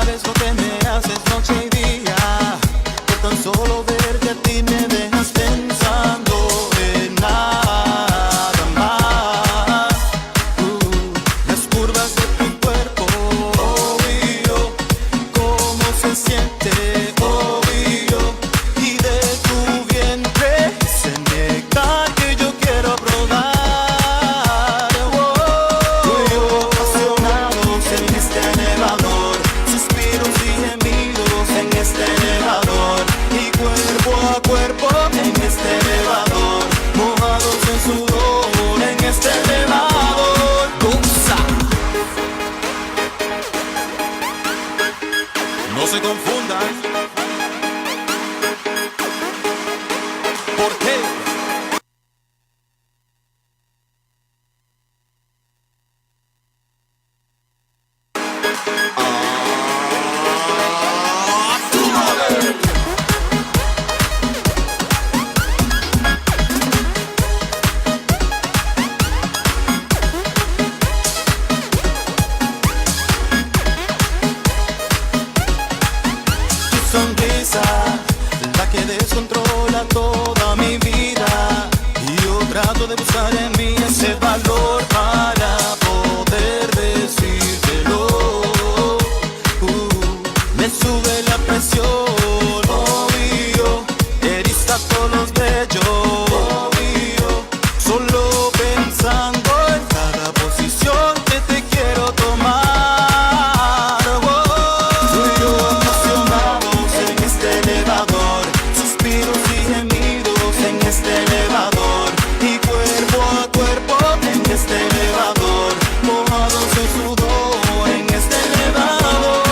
sabes lo que me haces noche y día. Por tan solo verte a ti me dejas pensando en nada más. Las curvas de tu cuerpo, obvio, cómo se siente, obvio, y de tu vientre ese néctar que yo quiero probar. Tú y yo apasionados en este elevador, suspiros y gemidos en este elevador, y cuerpo a cuerpo en este elevador, mojados en sudor en este elevador. Goza. No se confundan. ¿Por qué? Tu sonrisa, la que descontrola toda mi vida, y yo trato de buscar en mí ese valor para poder decírtelo. Me sube la presión, obvio, eriza todos los vellos, obvio, solo pensando en cada posición que te quiero tomar. Tú y yo apasionados en este elevador, suspiros y gemidos en este elevador, y cuerpo a cuerpo en este elevador, mojados en sudor en este elevador.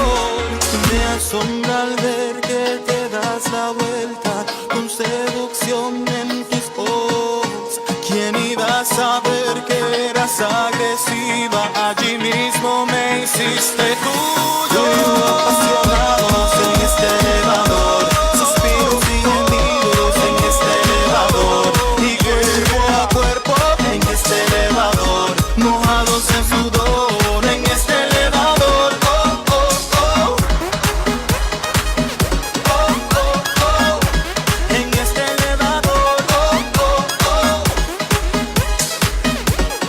Me asombra al ver que te das la vuelta con seducción en tus ojos. ¿Quién iba a saber que eras agresiva? Allí mismo me hiciste tuyo. Apasionados en este elevador, suspiros y gemidos en este elevador, y cuerpo a cuerpo en este elevador, mojados en sudor en este elevador. Oh, oh, oh. Oh, oh, oh. En este elevador. Oh, oh, oh.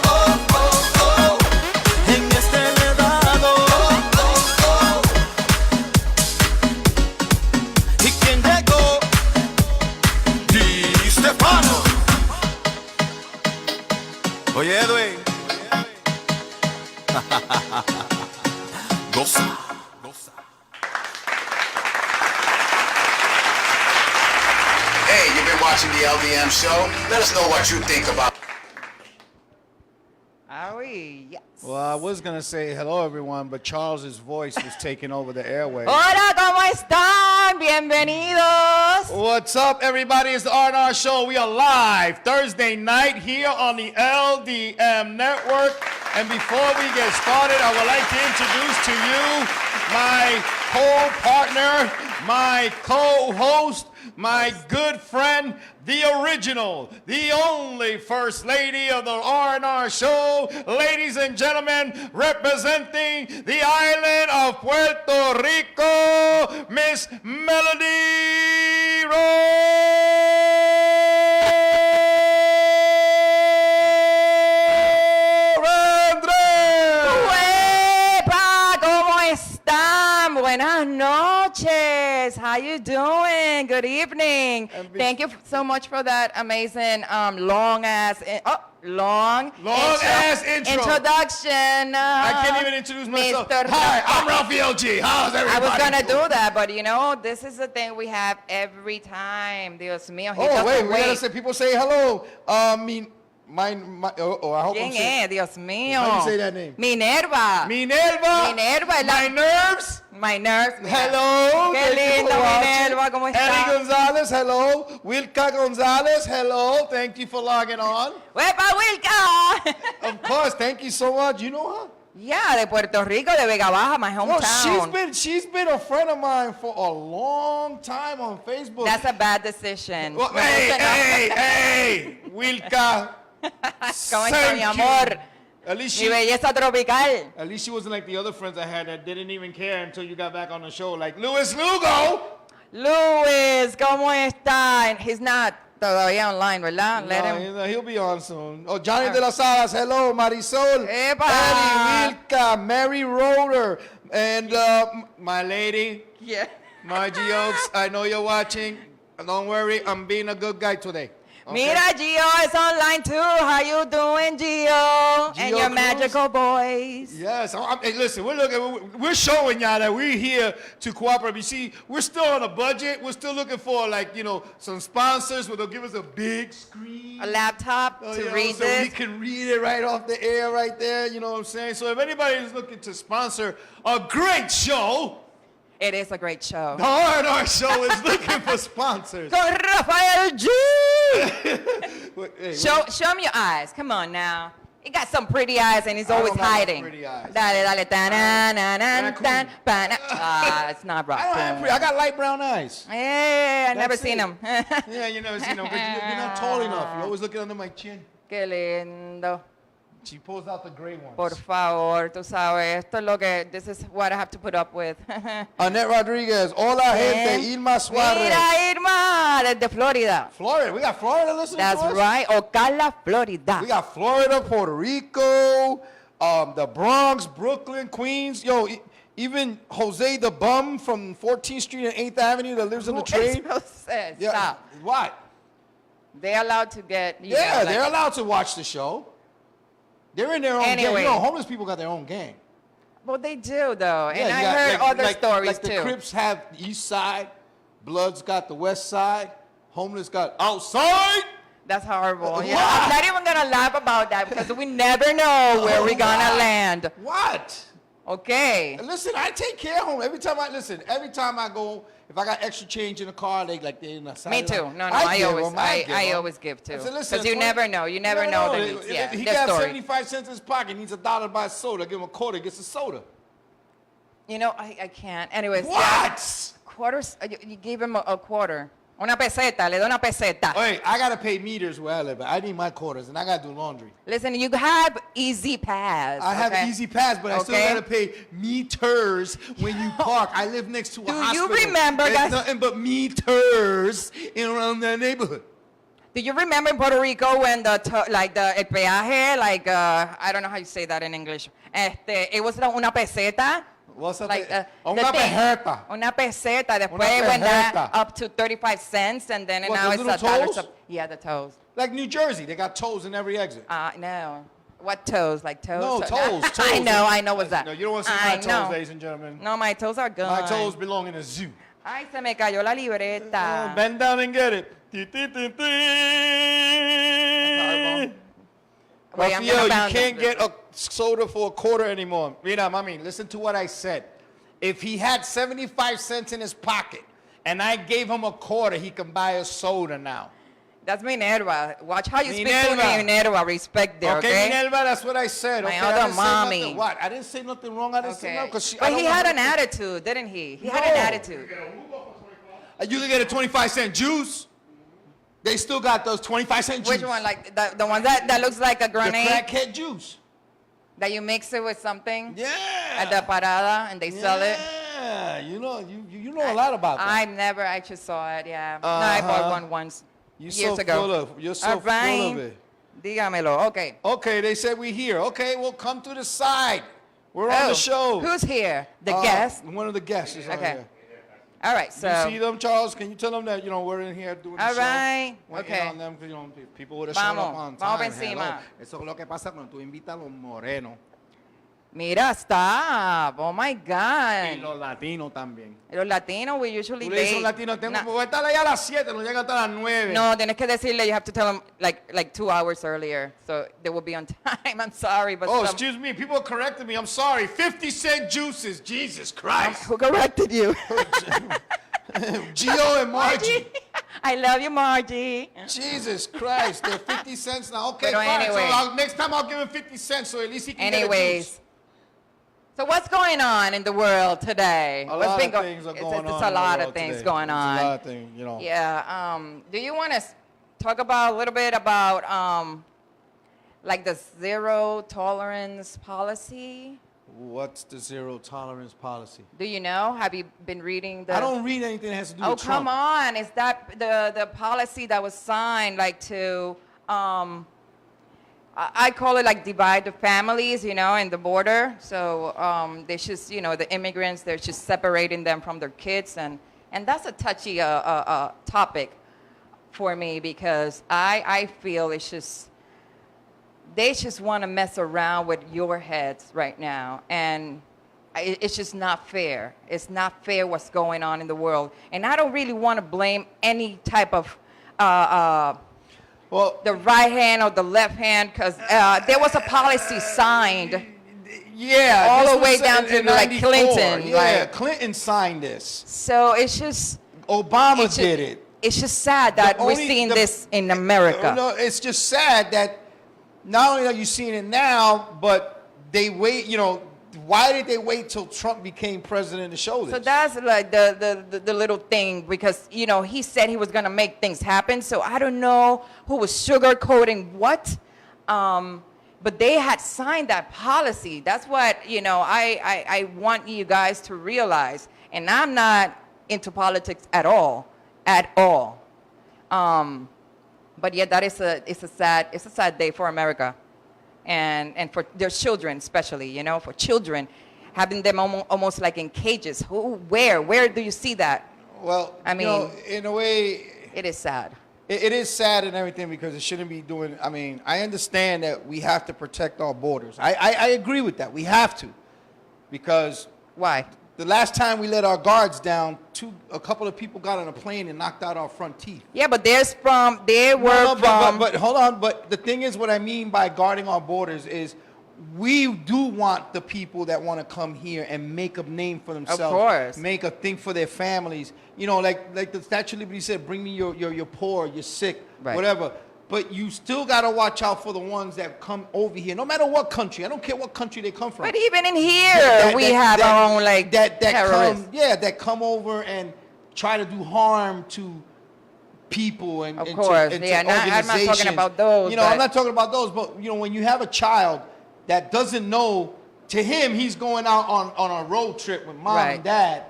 Oh, oh, oh. En este elevador. Oh, oh, oh. ¿Y quién llegó? Di Stefano. Oye, Edwin. Goza. Hey, you've been watching the LDM show. Let us know what you think about. Are we? Yes. Well, I was going to say hello, everyone, but Charles's voice was taking over the airwaves. Hola, ¿cómo están? Bienvenidos. What's up, everybody? It's the R&R Show. We are live Thursday night here on the LDM Network. And before we get started, I would like to introduce to you my co-partner, my co-host, my good friend, the original, the only First Lady of the R&R Show, ladies and gentlemen, representing the island of Puerto Rico, Miss Melody ¡Huepa! ¿Cómo están? Buenas noches. How you doing? Good evening. Thank you so much for that amazing long-ass introduction. I can't even introduce myself. Mr. Hi, I'm Raphael G. How's everybody? I was going to do that, but you know, this is the thing we have every time. Dios mío. Oh, wait, we gotta say, people say hello. I hope ¿Quién es? Dios mío. How do you say that name? Minerva. Minerva. My nerves. My nerves. Mira. Hello. Qué Thank you lindo, for watching. Minerva. ¿Cómo Eddie está? Gonzalez, hello. Wilka Gonzalez, hello. Thank you for logging on. ¡Huepa, Wilka! Of course, thank you so much. You know her? Yeah, de Puerto Rico, de Vega Baja, my Well, hometown. she's been a friend of mine for a long time on Facebook. That's a bad decision. Well, Me hey, gusta, ¿no? hey, Wilka. ¿Cómo está, mi amor? At least Mi belleza tropical. At least she wasn't like the other friends I had that didn't even care until you got back on the show, like Luis Lugo. Luis, ¿cómo está? He's not todavía online, ¿verdad? Let him. He'll be on soon. Oh, Johnny de las Alas, hello, Marisol, Epa. Eddie, Milka, Mary Roder, and my lady, Yeah. Margie Oaks. I know you're watching. Don't worry, I'm being a good guy today. Okay? Mira, Gio is online too. How you doing, Gio? And Gio your Cruz? magical voice. Yes. Hey, listen, we're showing y'all that we're here to cooperate. You see, we're still on a budget. We're still looking for, like, you know, some sponsors where they'll give us a big screen. A laptop to You know, read so we this. can read it right off the air right there. You know what I'm saying? So if anybody is looking to sponsor a great show, It is a great show. the R&R show is looking for sponsors. Con Rafael G. Hey, Show him your eyes. Come on now. He got some pretty eyes and he's I always don't have hiding. pretty eyes. Dale, ta-na-na-na-na, Raccoon. it's not right. I got light brown eyes. Yeah, I never That's seen it. him. Yeah, you never seen them, but you're not tall enough. You're always looking under my chin. Qué lindo. She pulls out the gray ones. Por favor, tú sabes, esto es lo que, this is what I have to put up with. Annette Rodriguez. Hola, gente. Irma Suarez. Mira, Irma, desde Florida. Florida. We got Florida listening That's to us? right, Ocala, Florida. We got Florida, Puerto Rico, the Bronx, Brooklyn, Queens. Yo, even Jose the Bum from 14th Street and 8th Avenue that lives in the Who is trade. Jose? Yeah. Stop. What? They're allowed to get, you Yeah, know, they're like, allowed to watch the show. They're in their own gang. Anyway. You know, homeless people got their own gang. well, they do though, and Yeah, I you got, heard other stories like too. the Crips have the east side, Bloods got the west side, homeless got outside. That's horrible. Yeah, What? I'm not even gonna laugh about that because we never know where we're gonna What? land. What? Okay. Listen, I take care of home every time I go. If I got extra change in the car, they in the side. Me of the- too. No, I give I 'em, give 'em. always give too. I said, listen, Because you never know. You never know the needs. Yeah, He their got story. 75 cents in his pocket, needs $1 to buy a soda. Give him a quarter, gets a soda. You know, I can't. Anyways. What? Yeah, quarters. You gave him a quarter. Una peseta. Le doy una peseta. Wait, I gotta pay meters where I live. I need my quarters, and I gotta do laundry. Listen, you have Easy Pass. I have okay? Easy Pass, but I still Okay. gotta pay meters when you park. I live next to a Do you hospital. remember There's that- nothing but meters in around that neighborhood. Do you remember in Puerto Rico when el peaje, like, I don't know how you say that in English. It was una peseta. What's up? Like, the Una thing. pejeta. Una peseta. Después Una went down pejeta. up to 35 cents, and then What, now the it's little $1. toes? Yeah, the toes. Like New Jersey, they got toes in every exit. No. What toes? Like toes? No, toes. I know what's that. No, you don't want to see I my toes, know. ladies and gentlemen. No, my toes are gone. My toes belong in a zoo. Ay, se me cayó la libreta. Bend down and get it. horrible. Wait, I'm Rafael, gonna you bound can't this. get a soda for a quarter anymore. Mira, mami, listen to what I said. If he had 75 cents in his pocket and I gave him a quarter, he can buy a soda now. That's Minerva. Watch how you speak to Minerva. Minerva. Respect there, okay? Minerva, that's what I said. My okay? other I didn't say mommy. nothing. What? I didn't say nothing wrong. I didn't say no. But he had an attitude, didn't he? He had an No. attitude. You can get a 25-cent juice. They still got those 25-cent juice. Which one? Like the one that looks like a The grenade crackhead juice. that you mix it with something Yeah. at the parada and they sell it? Yeah, you know a lot about that. I never actually saw it. Yeah, no, I bought one once You're years so ago. You're so All full of right. it. Dígamelo. Okay. Okay, they said we here. Okay, well come to the side. We're on the show. Who's here? The guest. One of the guests is on Okay. here. All right. So. You see them, Charles? Can you tell them that we're in here doing the All show? right. Waiting Okay. on them, 'cause, people would have shown up Vamos. on Vamos time. pa' encima. Hello. Eso es lo que pasa cuando tú invitas a los morenos Mira, stop. Oh my y God. los latinos también. Los latinos, we usually Tú le dices a un late. latino, Nah. voy a estar allá a las 7, no llega hasta las 9. No, tienes que decirle, you have to tell them like 2 hours earlier, so they will be on time. I'm sorry, but Oh, some- excuse me. People corrected me. I'm sorry. 50-cent juices. Jesus Christ. who corrected you? Gio and Margie. I love you, Margie. Jesus Christ. They're 50 cents now. Okay, Pero fine. anyway. So next time I'll give him 50 cents so at least he can get a Anyways, juice. so what's going on in the world today? A What's lot been of go- things are it's- going it's on a in the lot world of things today. going It's on. a lot of things. Yeah. Do you want to talk about a little bit about like the zero tolerance policy. What's the zero tolerance policy? Do you know? Have you been reading the? I don't read anything that has to do with Trump. Oh, come on. Is that the policy that was signed like to, I call it like divide the families, you know, in the border. So they just, you know, the immigrants, they're just separating them from their kids. And that's a touchy topic for me because I feel it's just, they just want to mess around with your heads right now. And it's just not fair. It's not fair what's going on in the world. And I don't really want to blame any type of Well, the right hand or the left hand because there was a policy signed yeah, all this the way was down to in like 94. Clinton. Yeah, Like, Clinton signed this. so it's just Obama it's did just, it. It's just sad that we're seeing this in America. No, it's just sad that not only are you seeing it now, but they wait, you know, why did they wait till Trump became president to show this? So that's like the little thing because, you know, he said he was going to make things happen. So I don't know who was sugarcoating what. But they had signed that policy. That's what, you know, I want you guys to realize. And I'm not into politics at all. At all. But yeah, that is it's a sad day for America. And for their children especially, you know, for children, having them almost like in cages. Where do you see that? Well, I mean, you know, in a way, it is sad. it is sad and everything because it shouldn't be doing, I mean, I understand that we have to protect our borders. I agree with that. We have to. Because Why? the last time we let our guards down, a couple of people got on a plane and knocked out our front teeth. Yeah, but they were No, from. but hold on. But the thing is, what I mean by guarding our borders is we do want the people that want to come here and make a name for themselves. Of course. Make a thing for their families. You know, like the Statue of Liberty said, bring me your poor, your sick, Right. whatever. But you still got to watch out for the ones that come over here, no matter what country. I don't care what country they come from. But even in here, we have our own like terrorists. That come over and try to do harm to people and Of and course, to, and yeah, to I'm not talking organizations. about those, You know, I'm but- not talking about those, but you know, when you have a child that doesn't know, to him, he's going out on a road trip with mom Right. and dad,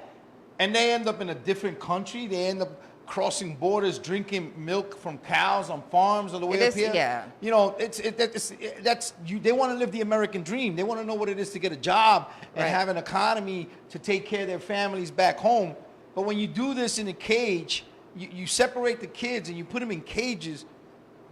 and they end up in a different country. They end up crossing borders, drinking milk from cows on farms on the way It up is- here. yeah. You know, that's you. They want to live the American dream. They want to know what it is to get a job and Right. have an economy to take care of their families back home. But when you do this in a cage, you separate the kids and you put them in cages.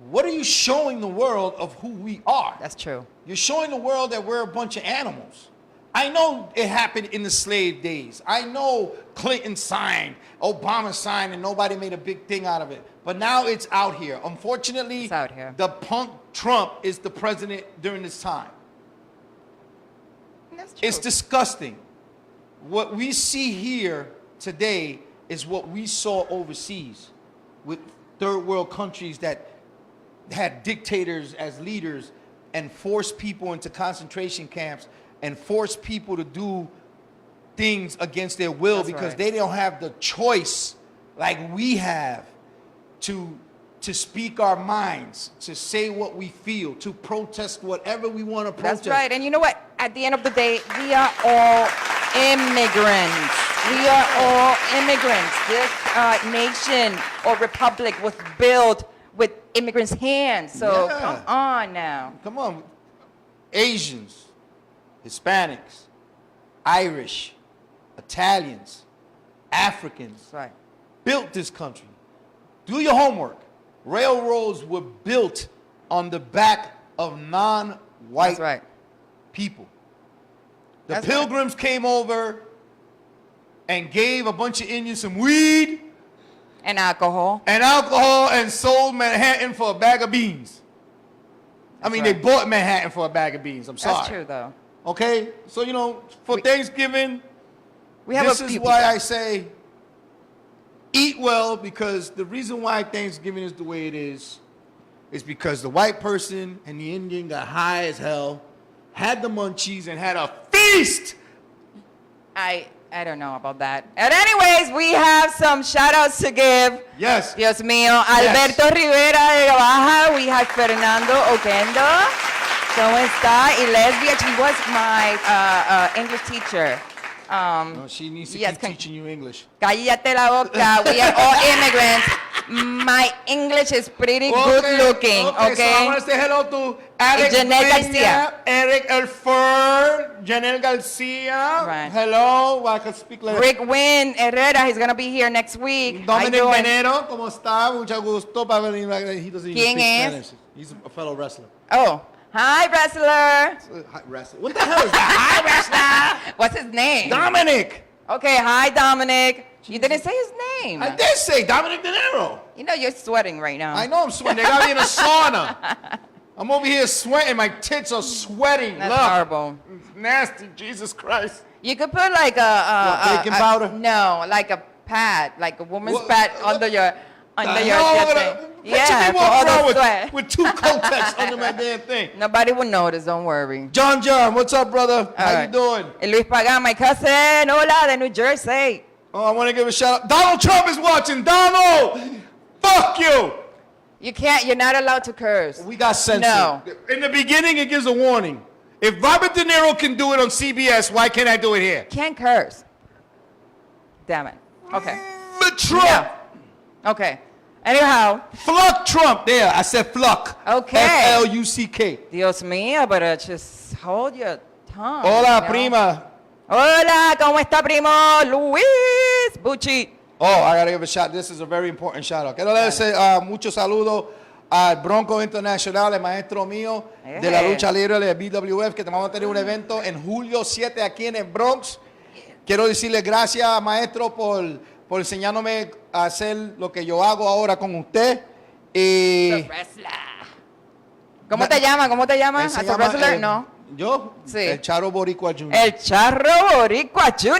What are you showing the world of who we are? That's true. You're showing the world that we're a bunch of animals. I know it happened in the slave days. I know Clinton signed, Obama signed, and nobody made a big thing out of it. But now it's out here. Unfortunately, It's out here. the punk Trump is the president during this time. That's true. It's disgusting. What we see here today is what we saw overseas with third world countries that had dictators as leaders and forced people into concentration camps and forced people to do things against their will That's because right. they don't have the choice like we have to speak our minds, to say what we feel, to protest whatever we want to protest. That's right. And you know what? At the end of the day, we are all immigrants. We are all immigrants. This nation or republic was built with immigrants' hands. So Yeah. come on now. Come on. Asians, Hispanics, Irish, Italians, Africans That's right. built this country. Do your homework. Railroads were built on the back of non-white That's right. people. The That's Pilgrims came over and gave a bunch of Indians some weed And alcohol. and sold Manhattan for a bag of beans. I mean, right. they bought Manhattan for a bag of beans. I'm sorry. That's true, though. Okay? So, you know, for Thanksgiving, We have this a is few why people. I say eat well, because the reason why Thanksgiving is the way it is because the white person and the Indian got high as hell, had the munchies, and had a feast. I don't know about that. And anyways, we have some shout outs to give. Yes. Dios mío. Alberto Rivera de Baja. We have Fernando Oquendo. ¿Cómo está? Y Lesbia, she was my English teacher. No, she needs to yes, keep teaching you English. Cállate la boca. We are all immigrants. My English is pretty good looking, okay? So I want to say hello to Alex Janelle Peña, Garcia. Eric Elfer, Janelle Garcia. Right. Hello, I can speak like Rick Wynn Herrera, he's going to be here next week. How you Dominic doing? Venero, ¿cómo está? Mucho gusto para venir. He doesn't even ¿Quién speak es? Spanish. He's a fellow wrestler. Oh, hi, wrestler. Wrestler. What the hell is that? Hi, wrestler. What's his name? Dominic. Okay, hi, Dominic. You didn't say his name. I did say Dominic De Niro. You know you're sweating right now. I know I'm sweating. They got me in a sauna. I'm over here sweating. My tits are sweating. That's Look. horrible. It's nasty. Jesus Christ. You could put like a baking powder? No, like a pad, like a woman's What- pad what under your The hell your would thing. Picture me for all walking around the sweat. with two Kotex under my damn thing. Nobody will notice. Don't worry. John, what's up, brother? How right. you doing? And Luis Pagan, my cousin, hola, de New Jersey. Oh, I want to give a shout out. Donald Trump is watching. Donald, fuck you. You can't. You're not allowed to curse. We got censored. No. In the beginning, it gives a warning. If Robert De Niro can do it on CBS, why can't I do it here? Can't curse. Damn it. Okay. But Trump. Yeah. Okay. Anyhow. Fluck Trump. There, I said fluck. Okay. F-L-U-C-K. Dios mío, but just hold your tongue. Hola, you know? prima. Hola, ¿cómo está, primo? Luis Bucci. Oh, I gotta give a shout. This is a very important shout out. Quiero darle muchos saludos al Bronco Internacional, el maestro mío de la lucha libre de BWF, que vamos a tener un evento en julio 7 aquí en el Bronx. Quiero decirle gracias, maestro, por enseñándome a hacer lo que yo hago ahora con usted. The wrestler. ¿Cómo te llamas? ¿Cómo te llamas? Se ¿As a llama, wrestler? No. Yo, Sí. el Charo Boricua Jr. El Charro Boricua Jr.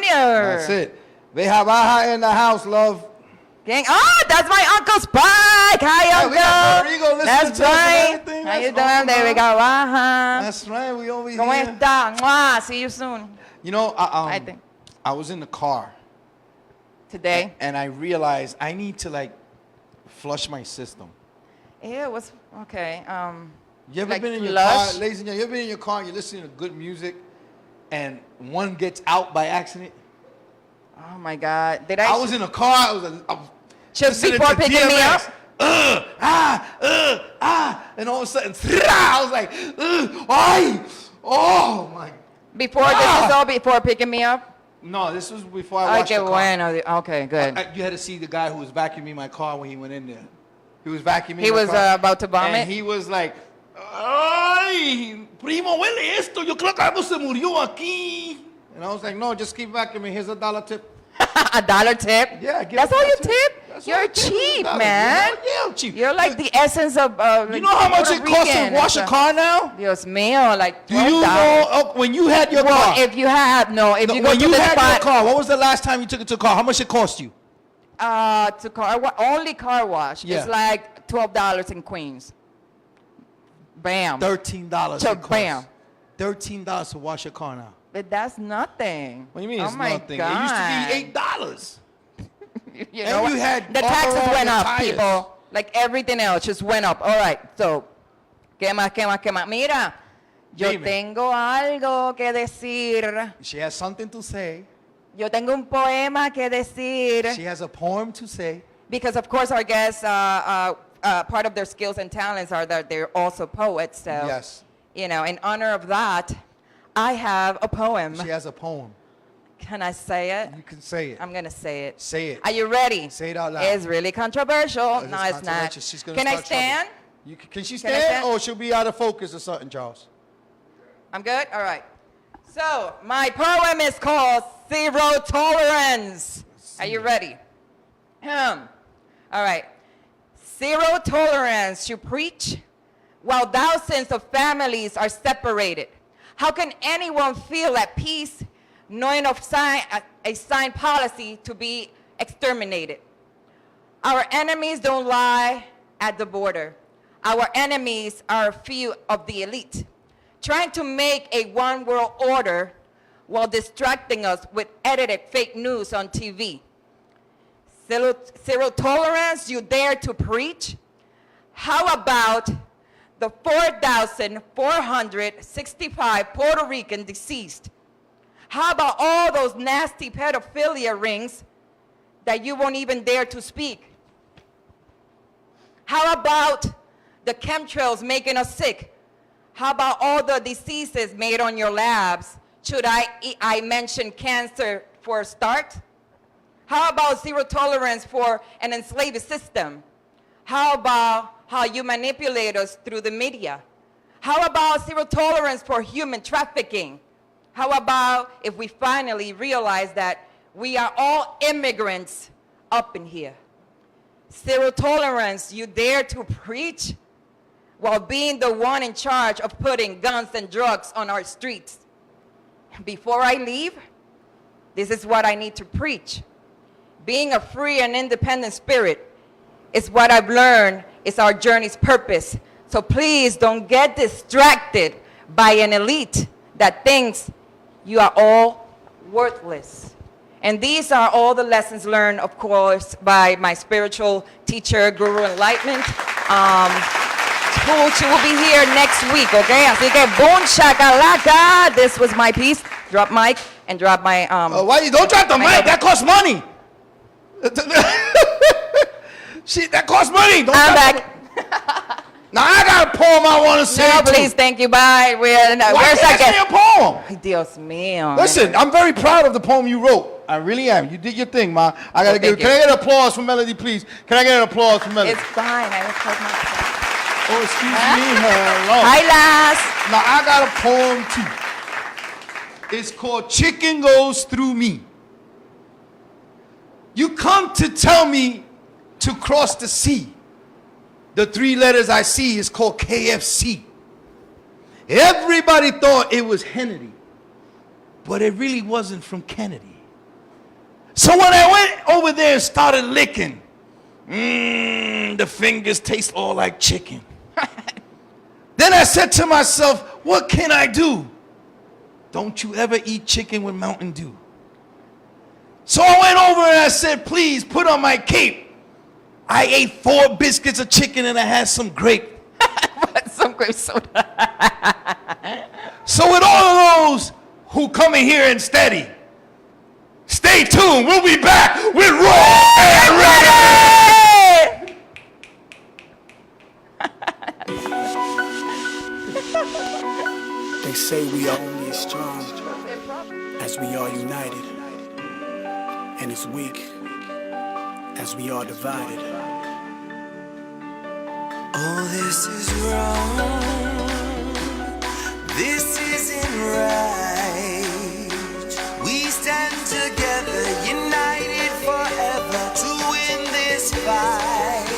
That's it. Veja baja in the house, love. ¿Quién? Oh, that's my Uncle Spike. Hi, Yeah, Uncle. we got Rodrigo listening That's to us and right. everything. How you That's doing, de awesome. Vega Baja? That's right, we over ¿Cómo here. está? Mwah. See you soon. You know, I think. I was in the car. Today. And I realized I need to like flush my system. Yeah, it was okay. You ever Like been in your flush? car, ladies and gentlemen, you ever been in your car and you're listening to good music and one gets out by accident? Oh my God. Did I was in a car, I was just listening before to picking me DMX. up? And all of a sudden, I was like, ay, oh my. Before this is all before picking me up? No, this was before I Ay, washed qué the car. bueno. Okay, good. You had to see the guy who was vacuuming my car when he went in there. He was vacuuming He my was car. about to vomit? And he was like, ay, primo, huele esto. Yo creo que algo se murió aquí. And I was like, no, just keep vacuuming. Here's $1 tip. $1 tip? Yeah, give That's him all a you tip. tip? That's all I You're tip, cheap, $1, man. you know? Yeah, I'm cheap. You're like the essence of You know how much it costs to wash a car now? Dios mío, like $12. Do you know when you had your Well, car? if you have, no, if you go when to you the had your spot, car, what was the last time you took it to a car? How much it cost you? only car wash, Yeah. it's like $12 in Queens. Bam. $13 So, it costs. bam. $13 to wash your car now. But that's nothing. What do you mean Oh it's my nothing? God. It used to be $8. You And know you what? had The all taxes around went the up, tires. people. Like everything else just went up. All right, so, ¿qué más, qué más, qué más? Mira, yo Dime. tengo algo que decir. She has something to say. Yo tengo un poema que decir. She has a poem to say. Because, of course, our guests, part of their skills and talents are that they're also poets. So, Yes. you know, in honor of that, I have a poem. She has a poem. Can I say it? You can say it. I'm going to say it. Say it. Are you ready? Say it out loud. It's really controversial. It's No, it's not. controversial. She's gonna Can I start trouble. stand? Can she Can I stand stand? or she'll be out of focus or something, Charles? I'm good? All right. So, my poem is called Zero Tolerance. Are you ready? All right. Zero tolerance to preach while thousands of families are separated. How can anyone feel at peace knowing of a signed policy to be exterminated? Our enemies don't lie at the border. Our enemies are a few of the elite, trying to make a one world order while distracting us with edited fake news on TV. Zero tolerance you dare to preach? How about the 4,465 Puerto Rican deceased? How about all those nasty pedophilia rings that you won't even dare to speak? How about the chemtrails making us sick? How about all the diseases made on your labs? Should I mention cancer for a start? How about zero tolerance for an enslaved system? How about how you manipulate us through the media? How about zero tolerance for human trafficking? How about if we finally realize that we are all immigrants up in here? Zero tolerance, you dare to preach while being the one in charge of putting guns and drugs on our streets. Before I leave, this is what I need to preach. Being a free and independent spirit is what I've learned is our journey's purpose. So please don't get distracted by an elite that thinks you are all worthless. And these are all the lessons learned, of course, by my spiritual teacher, Guru Enlightenment, who she will be here next week, okay? Así que boom shakalaka. This was my piece. Drop mic and drop my Why you don't drop the mic? That costs money. Shit, that costs money. Don't I'm drop back. Now I got a poem I want to say. No, too. please, thank you. Bye. Why Where's can't that I say a poem? Ay, Dios mío. Listen, I'm very proud of the poem you wrote. I really am. You did your thing, ma. I gotta give. thank Can you. I get applause for Melody, please? Can I get an applause for Melody? It's fine. I will close my Oh, excuse me. Hello. Hi, Las. Now I got a poem too. It's called "Chicken Goes Through Me." You come to tell me to cross the sea. The three letters I see is called KFC. Everybody thought it was Hennedy, but it really wasn't from Kennedy. So when I went over there and started licking, the fingers taste all like chicken. Then I said to myself, what can I do? Don't you ever eat chicken with Mountain Dew. So I went over and I said, please put on my cape. I ate 4 biscuits of chicken and I had some grape. Some grape soda. So with all of those who come in here and steady, stay tuned. We'll be back with Raw and Ready. They say we are only as strong as we are united, and as weak as we are divided. Oh, this is wrong. This isn't right. We stand together, united forever to win this fight.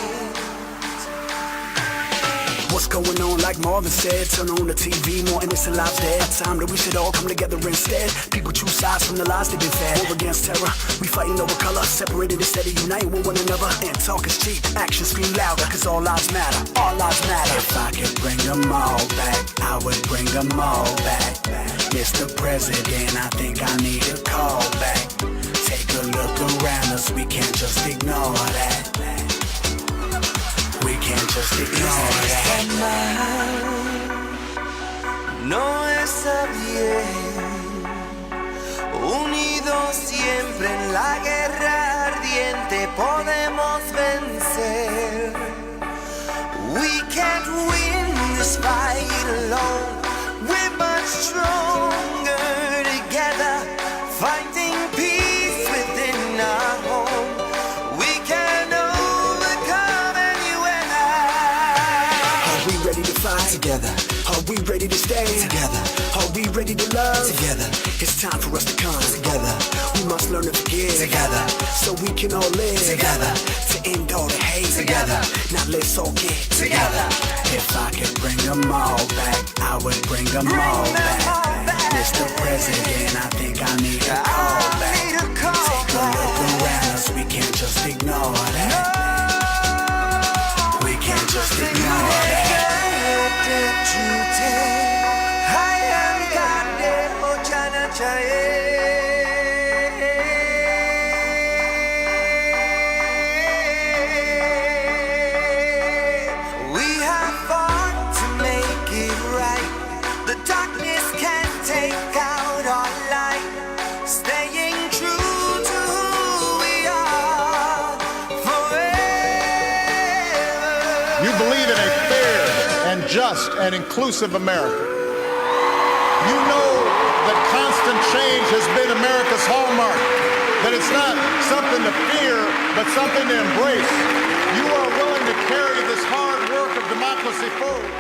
What's going on? Like Marvin said, turn on the TV, more innocent lives dead. Time that we should all come together instead. People choose sides from the lies they've been fed. War against terror, we fighting over color. Separated instead of uniting with one another. And talk is cheap, actions scream louder. Cause all lives matter, all lives matter. If I could bring them all back, I would bring them all back. Mr. President, I think I need a call back. Take a look around us, we can't just ignore that. We can't just ignore that. No está bien. Unidos siempre en la guerra ardiente podemos vencer. We can't win this fight alone. We're much stronger together, fighting peace within our home. We can overcome any weather. Are we ready to fight? Together. Are we ready to stay? Together. Are we ready to love? Together. It's time for us to come Together. We must learn to forgive Together. so we can all live Together. to end all the hate Together. Now let's all get Together. If I could bring them all back, I would bring them all back. Mr. President, I think I need a call back. Take a look around us, we can't just ignore that. We can't just ignore that. We have fought to and just and inclusive America. You know that constant change has been America's hallmark, that it's not something to fear, but something to embrace. You are willing to carry this hard work of democracy forward.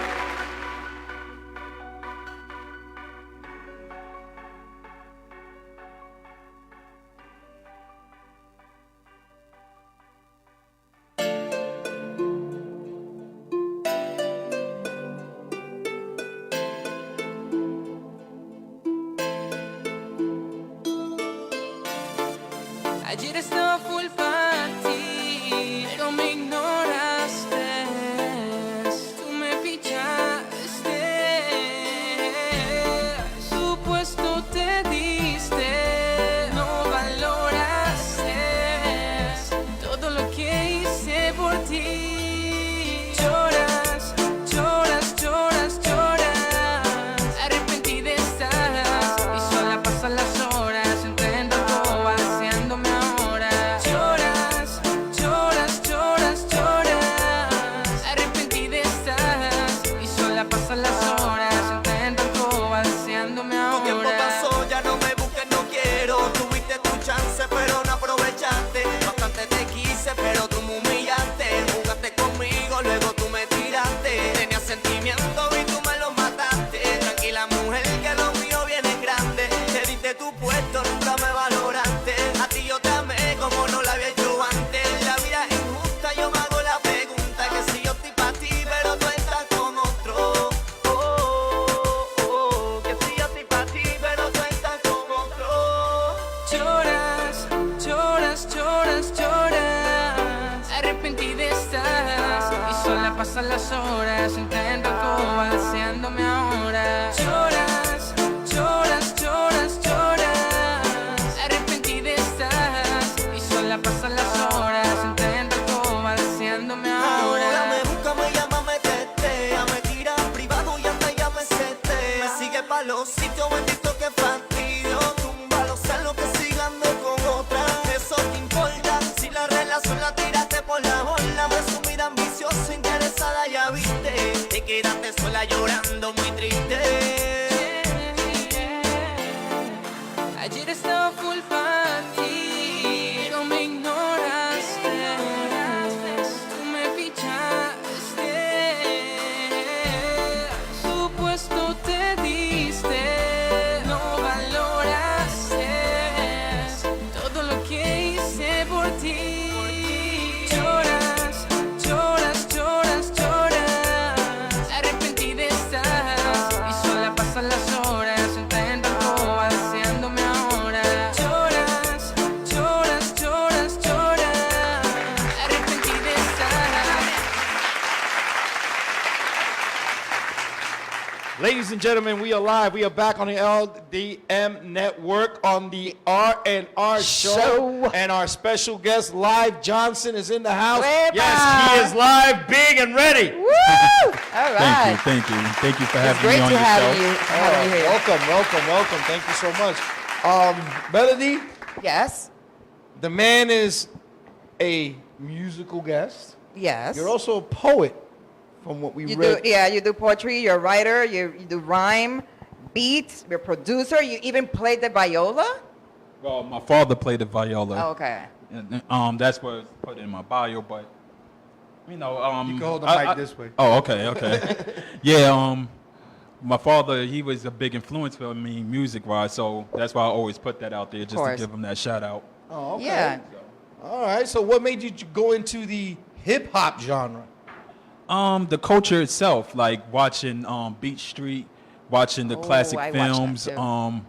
Ayer estaba full para ti, pero me ignoraste. Tú me pichaste, su puesto te diste. No valoraste todo lo que hice por ti. Lloras, lloras, lloras, lloras. Arrepentida estás y sola pasan las horas. Intento algo vaciándome ahora. Lloras, lloras, lloras, lloras. Arrepentida estás y sola pasan las horas. Intento algo vaciándome Tu tiempo ahora. pasó, ya no me busques, no quiero. Tuviste tu chance, pero no aprovechaste. Bastante te quise, pero tú me humillaste. Jugaste conmigo, luego tú me tiraste. Tenías sentimientos y tú me los mataste. Tranquila mujer, que lo mío viene en grande. Te diste tu puesto, nunca me valoraste. A ti yo te amé como no lo había hecho antes. La vida es injusta, yo me hago la pregunta. Que si yo estoy para ti, pero tú estás con otro. Que si yo estoy para ti, pero tú estás con otro. Lloras, lloras, lloras, lloras. Arrepentida estás y sola pasan las horas. Intento algo vaciándome ahora. Lloras, lloras, lloras, lloras. Arrepentida estás y sola pasan las horas. Intento algo vaciándome Ahora ahora. me busca, me llama, me testea, me tira privado y hasta ya me setea. Me sigue pa' los sitios, bendito que fastidio. Tumba los celos que sigando con otra. Eso te importa, si la relación la tiraste por la borda. Presumida, ambiciosa, interesada, ya viste. Te quedaste sola llorando, muy triste. Ayer estaba full para ti, pero me ignoraste. Tú me pichaste, su puesto te diste. No valoraste todo lo que hice por ti. Lloras, lloras, lloras, lloras. Arrepentida estás y sola pasan las horas. Intento algo vaciándome ahora. Lloras, lloras, lloras, lloras. Arrepentida estás. Ladies and gentlemen, we are live. We are back on the LDM Network on the R&R show. And our special guest, Live Johnson, is in the house. Wepa. Yes, he is live, big and ready. Woo! All right. Thank you for It's having great me on to your have show. you, here. Welcome. Thank you so much. Melody, Yes. the man is a musical guest. Yes. You're also a poet, from what we You read. do, yeah, you do poetry, you're a writer, you do rhyme, beats, you're a producer, you even play the viola? Well, my father played the viola. Oh, okay. And, that's what put in my bio, but you know, You can hold the mic this way. Oh, okay. Yeah, my father, he was a big influence for me music-wise, so that's why I always put that out there, just to course. give him that shout-out. Oh, okay. Yeah. All right. So what made you go into the hip-hop genre? The culture itself, like watching Beat Street, watching the classic I watched that films, too.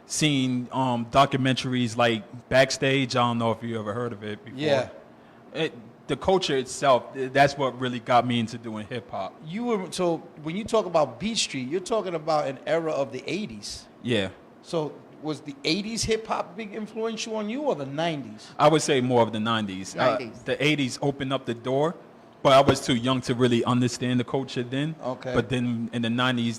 seeing documentaries like Backstage. I don't know if you ever heard of it before. Yeah. The culture itself, that's what really got me into doing hip hop. So when you talk about Beat Street, you're talking about an era of the 80s. Yeah. So was the 80s hip-hop big influential on you or the 90s? I would say more of the 90s. 90s. The 80s opened up the door, but I was too young to really understand the culture then. Okay. But then in the 90s,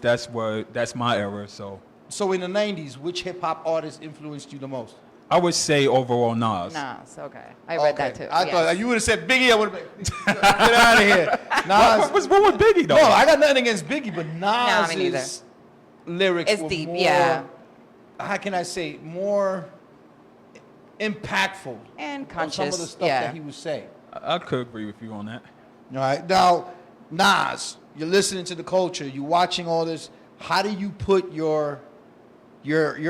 that's my era, so. So in the 90s, which hip-hop artist influenced you the most? I would say overall Nas. Nas, okay. I read that too. I yes. thought you would have said Biggie. I would have been, get out of here. Nas. What's wrong with Biggie though? No, I got nothing against Biggie, but Nas me neither. lyrics It's were deep, more, yeah. how can I say, more impactful And on some of the conscious, stuff yeah. that he was saying. I could agree with you on that. All right, now, Nas, you're listening to the culture, you're watching all this. How do you put your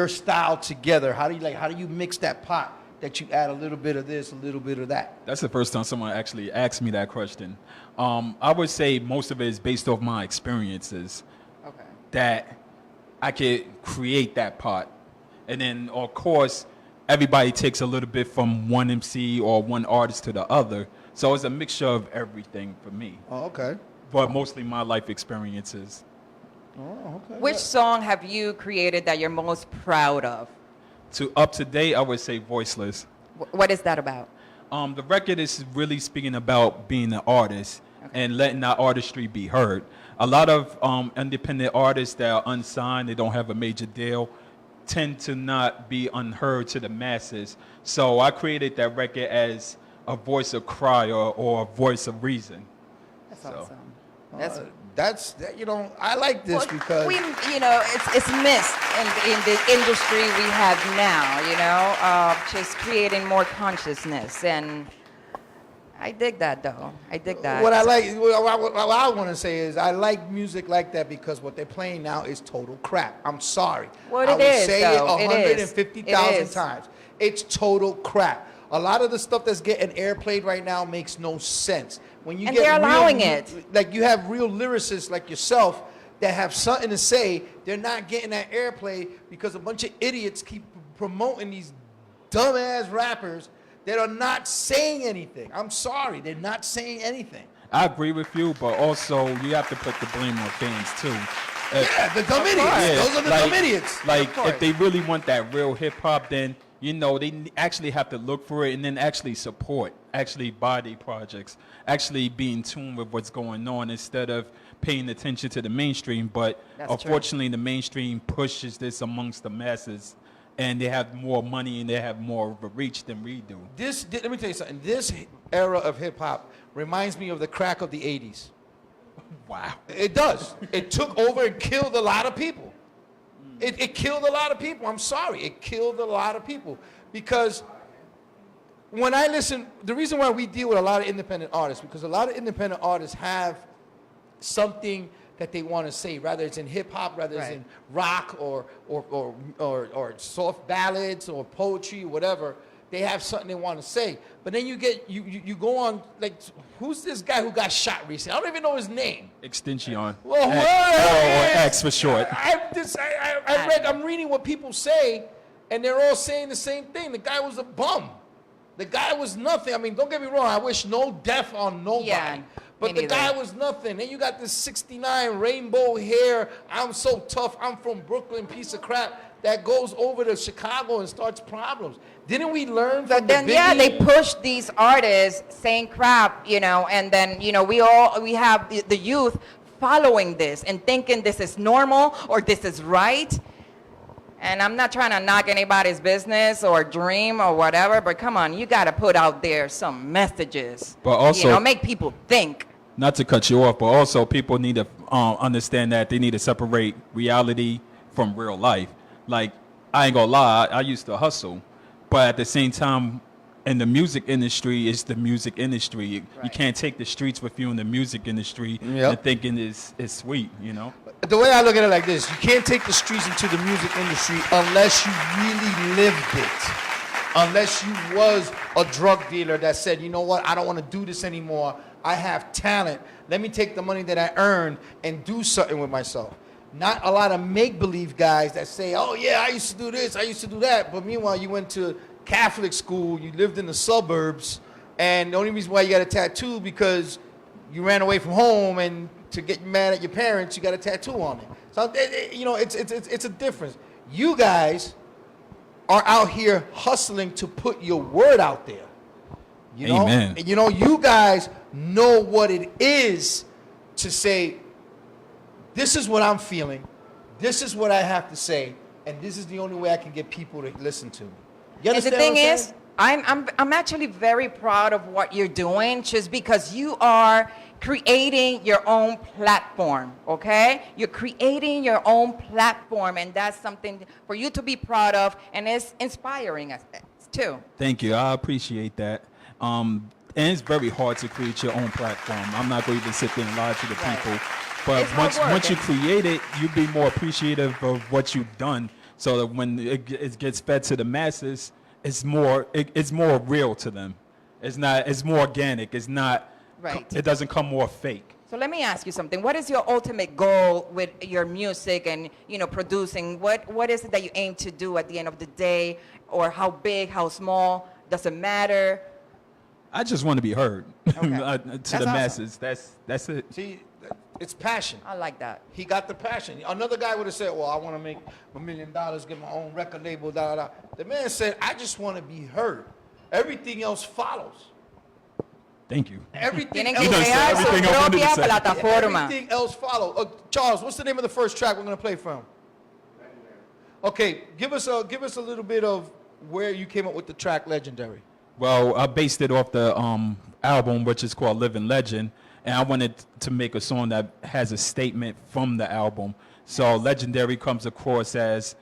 style together? How do you mix that pot that you add a little bit of this, a little bit of that? That's the first time someone actually asked me that question. I would say most of it is based off my experiences. Okay. That I could create that part. And then, of course, everybody takes a little bit from one MC or one artist to the other. So it's a mixture of everything for me. Oh, okay. But mostly my life experiences. Oh, okay. Which song have you created that you're most proud of? Up to date, I would say Voiceless. What is that about? The record is really speaking about being an artist and letting that artistry be heard. A lot of independent artists that are unsigned, they don't have a major deal, tend to not be unheard to the masses. So I created that record as a voice of cry or a voice of reason. That's So. awesome. I like this because it's missed in the industry we have now, just creating more consciousness. And I dig that, though. I dig that. what I want to say is I like music like that because what they're playing now is total crap. I'm sorry. What I it will is, say though. it It is. 150,000 It is. times. It's total crap. A lot of the stuff that's getting airplayed right now makes no sense. When you And get they're real- allowing it. Like you have real lyricists like yourself that have something to say, they're not getting that airplay because a bunch of idiots keep promoting these dumbass rappers that are not saying anything. I'm sorry, they're not saying anything. I agree with you, but also you have to put the blame on fans too. Yeah, the dumb idiots. Yeah, Those are the dumb idiots. Like, Of course. if they really want that real hip hop, then they actually have to look for it and then actually support, actually buy the projects, actually be in tune with what's going on instead of paying attention to the mainstream. But That's unfortunately, the mainstream pushes this amongst the masses, and they have more money and they have more of a reach than we do. Let me tell you something. This era of hip hop reminds me of the crack of the 80s. Wow. It does. It took over and killed a lot of people. It killed a lot of people. I'm sorry. It killed a lot of people. Because when I listen, the reason why we deal with a lot of independent artists, because a lot of independent artists have something that they want to say, rather it's in hip hop, rather it's Right. in rock or soft ballads or poetry, whatever. They have something they want to say. But then you go on, like, who's this guy who got shot recently? I don't even know his name. Extension. Well, Or X for short. I'm reading what people say, and they're all saying the same thing. The guy was a bum. The guy was nothing. I mean, don't get me wrong. I wish no death on nobody. Yeah, but me the guy neither. was nothing. Then you got this 69 rainbow hair. I'm so tough. I'm from Brooklyn, piece of crap. That goes over to Chicago and starts problems. Didn't we learn from But then, the yeah, Biggie? they push these artists saying crap, and then, we have the youth following this and thinking this is normal or this is right. And I'm not trying to knock anybody's business or dream or whatever, but come on, you got to put out there some messages. But also- make people think. Not to cut you off, but also people need to understand that they need to separate reality from real life. Like, I ain't gonna lie, I used to hustle, but at the same time, in the music industry, it's the music industry. You can't take the streets with you in the music industry and thinking it's sweet, The way I look at it like this, you can't take the streets into the music industry unless you really lived it. Unless you was a drug dealer that said, you know what, I don't want to do this anymore. I have talent. Let me take the money that I earned and do something with myself. Not a lot of make-believe guys that say, oh yeah, I used to do this, I used to do that. But meanwhile, you went to Catholic school, you lived in the suburbs, and the only reason why you got a tattoo because you ran away from home, and to get mad at your parents, you got a tattoo on it. So it's a difference. You guys are out here hustling to put your word out there. Amen. You guys know what it is to say, this is what I'm feeling, this is what I have to say, and this is the only way I can get people to listen to me. You And the understand thing what I'm is, saying? I'm actually very proud of what you're doing, just because you are creating your own platform, okay? You're creating your own platform, and that's something for you to be proud of, and it's inspiring us too. Thank you. I appreciate that. And it's very hard to create your own platform. I'm not going to even sit there and lie to the Right. people. But It's hard work, once you and- create it, you be more appreciative of what you've done. So that when it gets fed to the masses, it's more real to them. It's more organic. It's not. Right. It doesn't come more fake. So let me ask you something. What is your ultimate goal with your music and, producing? What is it that you aim to do at the end of the day? Or how big, how small? Doesn't matter. I just want to be heard Okay. to That's the awesome. masses. That's it. See, it's passion. I like that. He got the passion. Another guy would have said, well, I want to make $1 million, get my own record label, da, da, da. The man said, I just want to be heard. Everything else follows. Thank you. Everything Tienen else, que done said crear su everything I wanted to propia say. plataforma. everything else follows. Charles, what's the name of the first track we're going to play from? Okay, give us a little bit of where you came up with the track Legendary. Well, I based it off the album, which is called Living Legend, and I wanted to make a song that has a statement from the album. So Legendary comes across as,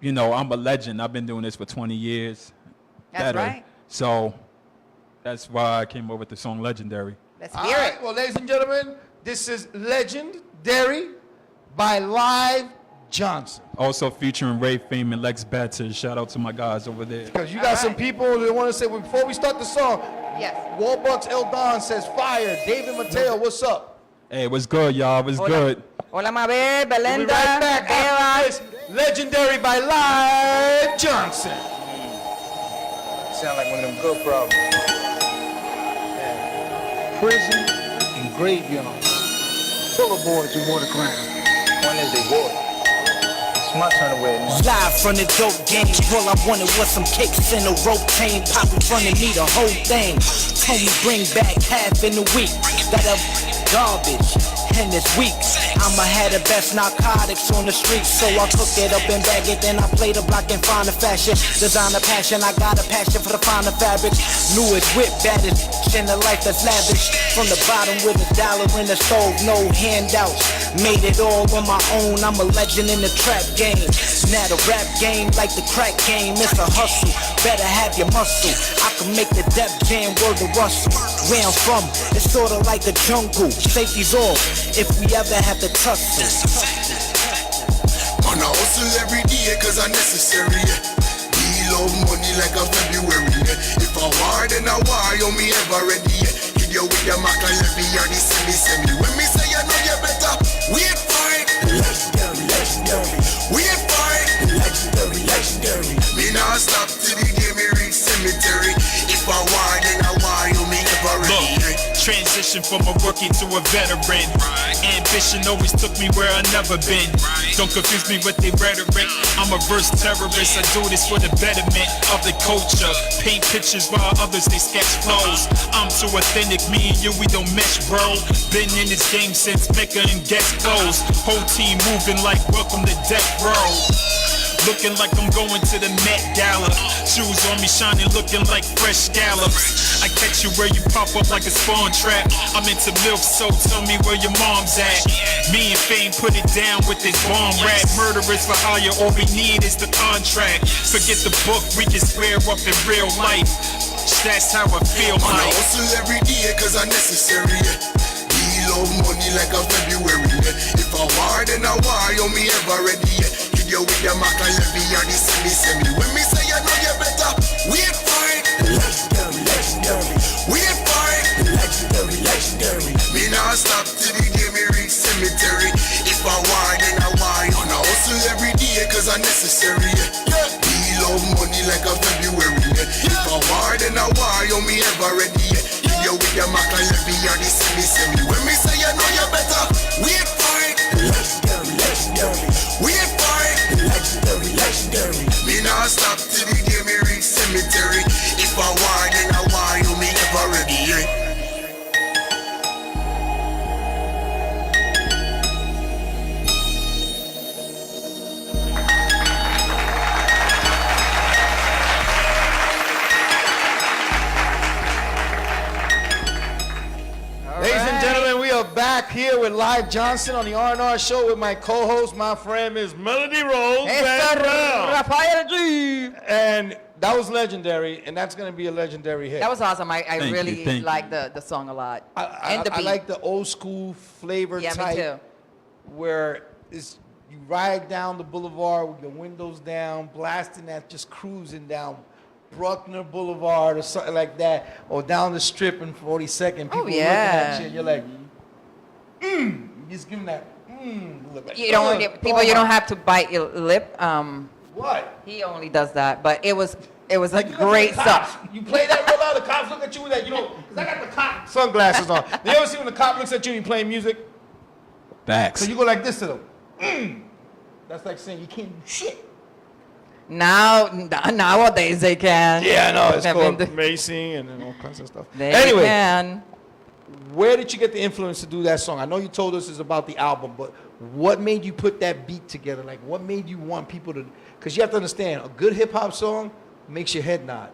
I'm a legend. I've been doing this for 20 years. That's right. So that's why I came up with the song Legendary. Let's All hear right, it. well, ladies and gentlemen, this is Legendary by Live Johnson. Also featuring Ray Fame and Lex Batter. Shout out to my guys over there. Because you got some right. people that want to say, well, before we start the song, Yes. Warbucks El Don says fire. David Mateo, what's up? Hey, what's good, y'all? What's good? Hola, Mabel, We'll be Belinda, right back after Eva. this. Legendary by Live Johnson. Sound like one of them good problems. Prison and graveyards, full of boys who wore the crown. One is they wore it. It's my turn to wear it now. Live from the dope game, all I wanted was some kicks and a rope chain. Pop in front of me, the whole thing. Told me bring back half in a week. That up garbage, and it's weak. I'ma have the best narcotics on the street, so I cook it up and bag it. Then I play the block and find the fashion. Design a passion, I got a passion for the finer fabrics. Newest whip, baddest, in the life that's lavish. From the bottom with $1 in the stove, no handouts. Made it all on my own, I'm a legend in the trap game. Now the rap game, like the crack game, it's a hustle. Better have your muscle. I can make the Def Jam word to Russell. Where I'm from, it's sorta like the jungle. Safety's off, if we ever have to tussle. Man, I hustle every day cause I'm necessary. Deal of money like a February. If I war, then I war, you me ever ready. Hit you with your Mac and let me hear the semi. When me say you know you better, wait for it. Legendary, legendary. Wait for it. Legendary, legendary. Me not stop till the day me reach cemetery. If I war, then I war, you me ever ready. Look, transition from a rookie to a veteran. Ambition always took me where I never been. Don't confuse me with the rhetoric. I'm a verse terrorist. I do this for the betterment of the culture. Paint pictures while others they sketch flows. I'm too authentic. Me and you, we don't mesh, bro. Been in this game since Mecca and guest clothes. Whole team moving like welcome to death row. Looking like I'm going to the Met Gala. Shoes on me shining, looking like fresh scallops. I catch you where you pop up like a spawn trap. I'm into milk, so tell me where your mom's at. Me and Fame put it down with this bomb rap. Murderers for hire, all we need is the contract. Forget the book, we can square up in real life. That's how I feel, Man, I Mike. hustle every day cause I'm necessary. Deal of money like a February. If I war, then I war, you me ever ready. Hit you with your Mac and let me hear the semi. When me say you know you better, wait for it. Legendary, legendary. Wait for it. Legendary, legendary. Me not stop till the day me reach cemetery. If I war, then I war. Man, I hustle every day cause I'm necessary. Deal of money like a February. If I war, then I war, you me ever ready. Hit you with your Mac and let me hear the semi. When me say you know you better, wait for it. Legendary, legendary. Wait for it. Legendary, legendary. Me not stop till the day me reach cemetery. If I war, then I war, you me ever ready. are back here with Live Johnson on the R&R show with my co-host, my friend, Ms. Melody Rose. Mr. Brown. Rafael G. And that was legendary, and that's going to be a legendary hit. That was awesome. I Thank you, really thank you. like the song a lot. I the beat. like the old school flavor Yeah, me type too. where it's, you ride down the boulevard with your windows down, blasting that, just cruising down Bruckner Boulevard or something like that, or down the strip in 42nd. People looking at you, and you're like, you just give them that, look like, You don't people. You don't have to bite your lip. What? He only does that, but it was a Like, you great look at the song. cops. You play that real loud, the cops look at you with that, because I got the cop sunglasses on. You ever see when the cop looks at you and you playing music? Facts. So you go like this to them. That's like saying you can't do shit. Nowadays they can. Yeah, I know. It's Have called been- Macy and all kinds of stuff. They Anyway, can. where did you get the influence to do that song? I know you told us it's about the album, but what made you put that beat together? Like, what made you want people to... Because you have to understand, a good hip-hop song makes your head nod.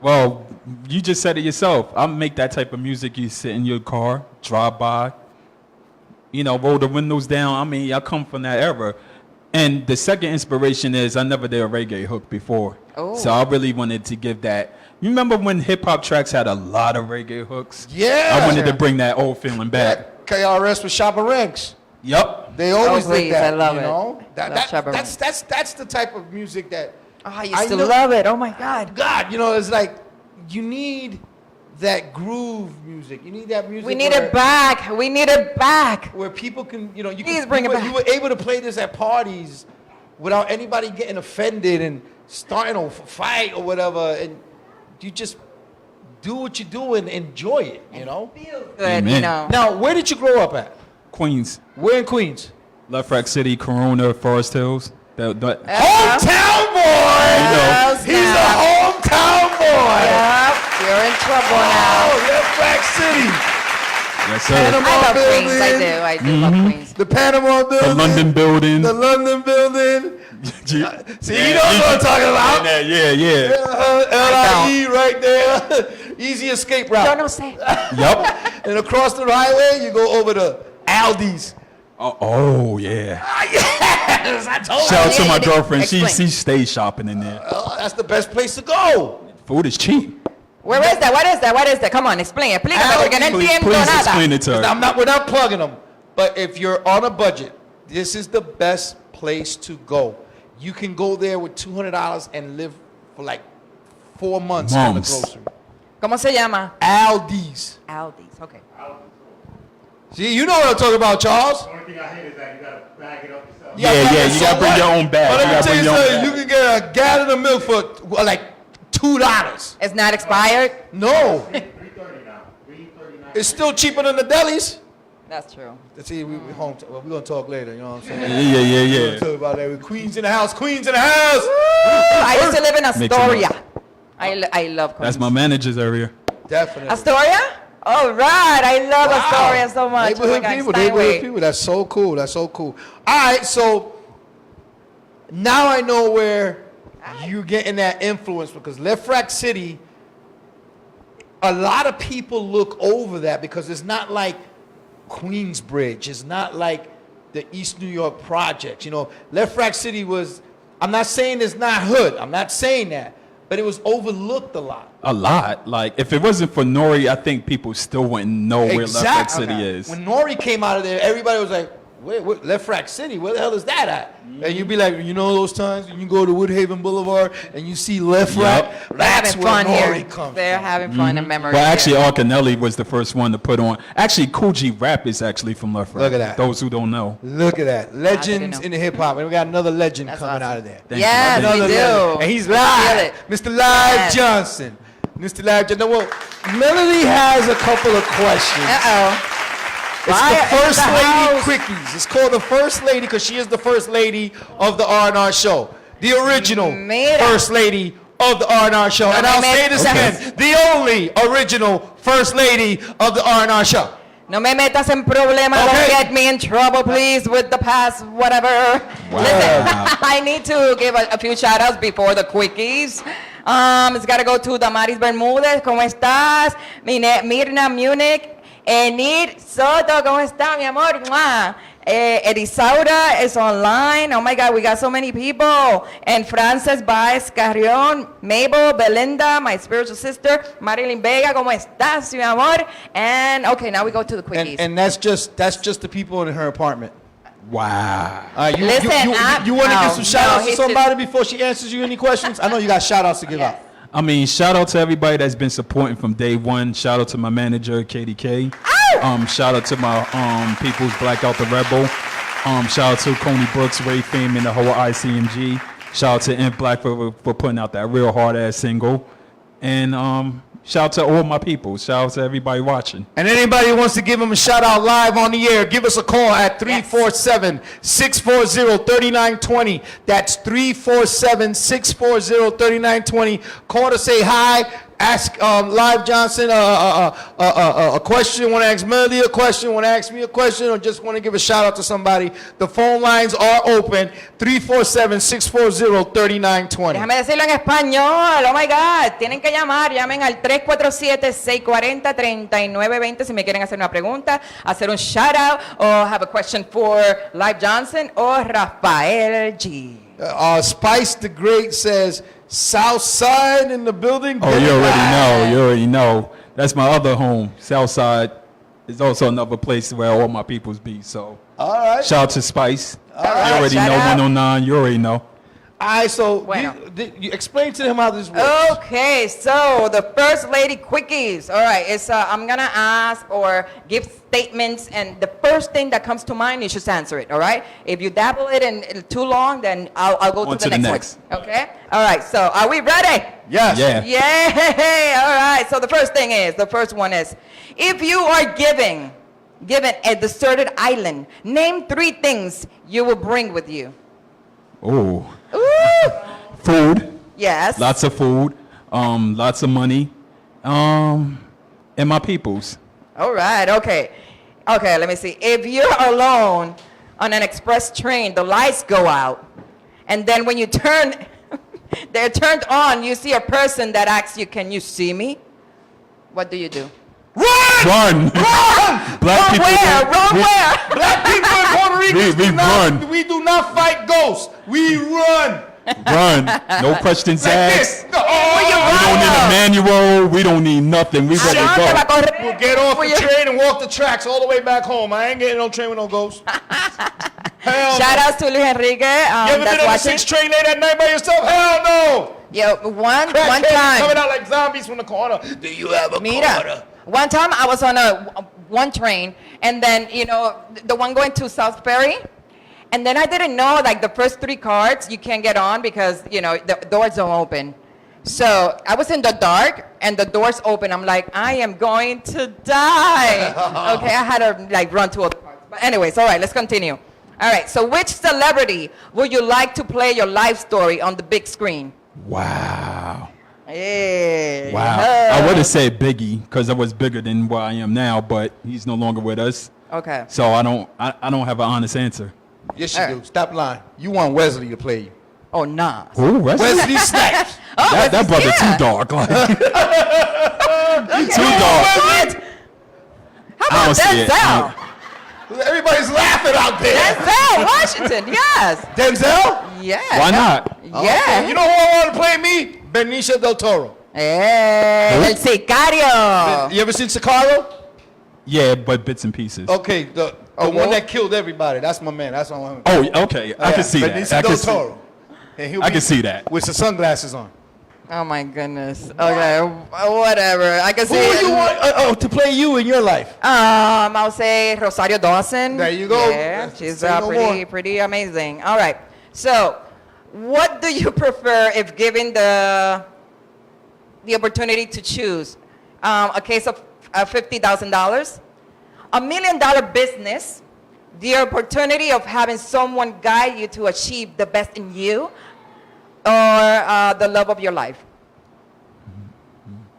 Well, you just said it yourself. I make that type of music. You sit in your car, drive by, roll the windows down. I mean, I come from that era. And the second inspiration is I never did a reggae hook before. Oh. So I really wanted to give that. You remember when hip-hop tracks had a lot of reggae hooks? Yeah. I wanted to bring that old feeling back. KRS with Shabba Ranks. Yep. They always please, did that. I love you it. know? That, Love Shabba that's the type of music that... I used to love it. Oh, my God. God, it's like you need that groove music. You need that music. We need it back. We need it back. Where people can, you Please can, bring it back. You were able to play this at parties without anybody getting offended and starting a fight or whatever, and you just do what you do and enjoy it. Good, Amen. Now, where did you grow up at? Queens. Where in Queens? Left Rack City, Corona, Forest Hills. Hometown boy. He's a hometown boy. Yep, you're in trouble now. Oh, Left Rack City. Yes, sir. Panama I love building. Queens. I do love Queens. The Panama building. The London building. The London building. See, you know what I'm talking about. Yeah. LIE right there. Easy escape route. Don't say. Yep. And across the highway, you go over to Aldi's. Oh, yeah. Yes, I told Shout out to my yeah. girlfriend. She Explain. stays shopping in there. that's the best place to go. Food is cheap. Where is that? What is that? What is that? Come on, explain. Explícame, porque no Please, entiendo please nada. explain it to her. We're not plugging them. But if you're on a budget, this is the best place to go. You can go there with $200 and live for like 4 months on the grocery. ¿Cómo se llama? Aldi's. Aldi's. Okay. See, you know what I'm talking about, Charles. The only thing I hate is that you gotta bag it up yourself. Yeah, you gotta bring your own bag. But You let me gotta tell bring you your own something. bag. You can get a gallon of milk for like $2. It's not expired? No. $3.30 now. $3.39. It's still cheaper than the delis. That's true. See, we home. Well, we're gonna talk later. You know what I'm saying? Yeah. We'll talk about that. With Queens in the house. Queens in the house. I used to live in Make some Astoria. noise. I love Queens. That's my manager's area. Definitely. Astoria? All right. I love Astoria so much. Neighborhood Oh my God, people. Steinway. Neighborhood people. That's so cool. That's so cool. All right. So now I know where you're getting that influence, because Left Rack City, a lot of people look over that because it's not like Queensbridge. It's not like the East New York projects. Left Rack City was, I'm not saying it's not hood. I'm not saying that. But it was overlooked a lot. A lot. Like, if it wasn't for Nori, I think people still wouldn't know where Left Rack City is. When Nori came out of there, everybody was like, wait, Left Rack City? Where the hell is that at? And you'd be like, those times when you go to Woodhaven Boulevard and you see Left Rack? They're That's having where fun Nori here. comes They're from. having fun in memory. Well, actually, Arcanelli was the first one to put on. Actually, Cool G Rap is actually from Left Rack. Look at that. Those who don't know. Look at that. didn't Legends know. in the hip hop. And we got another legend That's coming awesome. out of there. Thank Yes, you. we Another do. legend. And he's Feel live. it. Mr. Live Yes. Johnson. Mr. Live Johnson. Well, Melody has a couple of questions. Uh-oh. It's Why the in First the Lady house? Quickies. It's called the First Lady because she is the First Lady of the R&R Show. The original Mira. First Lady of the R&R Show. And I'll say this again. The only original First Lady of the R&R Show. No me metas en problemas. Okay. Don't get me in trouble, please, with the past, whatever. Listen, I need to give a few shout-outs before the quickies. It's got to go to Damaris Bermudez. ¿Cómo estás? Mirna Munich. Enid Soto, ¿cómo está, mi amor? ¡Mua! Elisaura is online. Oh my God, we got so many people. And Frances Baez Carrión, Mabel, Belinda, my spiritual sister, Marilyn Vega, ¿cómo estás, mi amor? And okay, now we go to the quickies. And that's just the people in her apartment. Wow. You, Listen, you want to no, give some shout outs no, to somebody before she answers you any questions? I know you got shout outs to give out. I mean, shout out to everybody that's been supporting from day one. Shout out to my manager, Katie K. Shout out to my people's Blackout the Rebel. Shout out to Coney Brooks, Ray Fame, and the whole ICMG. Shout out to Imp Black for putting out that real hard ass single. And shout out to all my people. Shout out to everybody watching. And anybody who wants to give them a shout out live on the air, give us a call at 347-640-3920. That's 347-640-3920. Call to say hi. Ask Live Johnson a question, want to ask Melody a question, want to ask me a question, or just want to give a shout out to somebody. The phone lines are open, 347-640-3920. Déjame decirlo en español. Oh my God. Tienen que llamar. Llamen al 347-640-3920 si me quieren hacer una pregunta, hacer un shout out, or have a question for Live Johnson or Rafael G. Spice the Great says, Southside in the building. Oh, you already know. You already know. That's my other home. Southside is also another place where all my peoples be. So, all right. Shout out to Spice. All right, you already shout know out. 109. You already know. All right, so Bueno. you explain to them how this works. Okay, so the first lady quickies. All right, it's I'm gonna ask or give statements, and the first thing that comes to mind, you should answer it. All right. If you dabble it in too long, then I'll go On to the next one. next. Okay. All right. So are we ready? Yes. Yeah. Yay! All right. So the first one is, if you are given a deserted island, name 3 things you will bring with you. Oh, Ooh. food. Yes. Lots of food. Lots of money. And my peoples. All right. Okay. Okay. Let me see. If you're alone on an express train, the lights go out, and then when you turn, they're turned on. You see a person that asks you, "Can you see me?" What do you do? Run! Run! Black people. Run where? Black people in Puerto Rico run. we do not fight ghosts. We run. Run. No questions Like asked. this. No, Where you We don't need a manual. We don't need nothing. We ready to ¿A dónde va a go. correr? We'll get off Where the you- train and walk the tracks all the way back home. I ain't getting no train with no ghosts. Hell Shout no. out to Luis Enrique. You ever been That's on the watching. 6 train late at night by yourself? Hell no. Yo, one Crackheads coming time. out like zombies from the corner. Do you have a Mira, quarter? one time I was on one train, and then, you know, the one going to South Ferry, and then I didn't know, like, the first 3 cards you can't get on because, you know, the doors don't open. So I was in the dark, and the doors open. I'm like, I am going to die. Okay, I had to, like, run to other cards. But anyways, all right, let's continue. All right, so which celebrity would you like to play your life story on the big screen? Wow. Yeah. Wow. I would have said Biggie because I was bigger than what I am now, but he's no longer with us. Okay. So I don't have an honest answer. Yes, you All do. right. Stop lying. You want Wesley to play you. Oh, nah. Who? Wesley Snipes. That brother yeah. too dark. Like, too What? dark. How I about don't see it. Denzel? Everybody's laughing out there. Denzel Washington, yes. Denzel? Yeah. Why not? Yeah. You know who I want to play me? Benicio del Toro. El Sicario. You ever seen Sicario? Yeah, but bits and pieces. Okay, the one what? that killed everybody. That's my man. That's my one. Oh, okay. I can see that. Benicio I del can see, Toro. And he'll I be can see that. with some sunglasses on. Oh my goodness. Okay, whatever. I can Who see. would you want to play you in your life? I'll say Rosario Dawson. There you go. Yeah, she's Say no more. pretty amazing. All right. So, what do you prefer if given the opportunity to choose? A case of $50,000, $1 million business, the opportunity of having someone guide you to achieve the best in you, or the love of your life?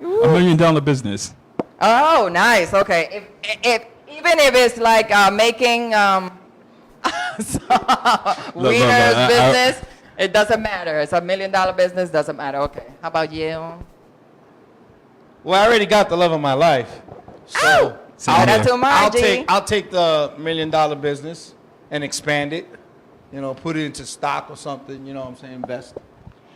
$1 million business. Oh, nice. Okay. If even if it's like making Wiener's business, it doesn't matter. It's $1 million business, doesn't matter. Okay. How about you? Well, I already got the love of my life. So Shout out to Margie. I'll take the $1 million business and expand it. You know, put it into stock or something. You know what I'm saying? Invest.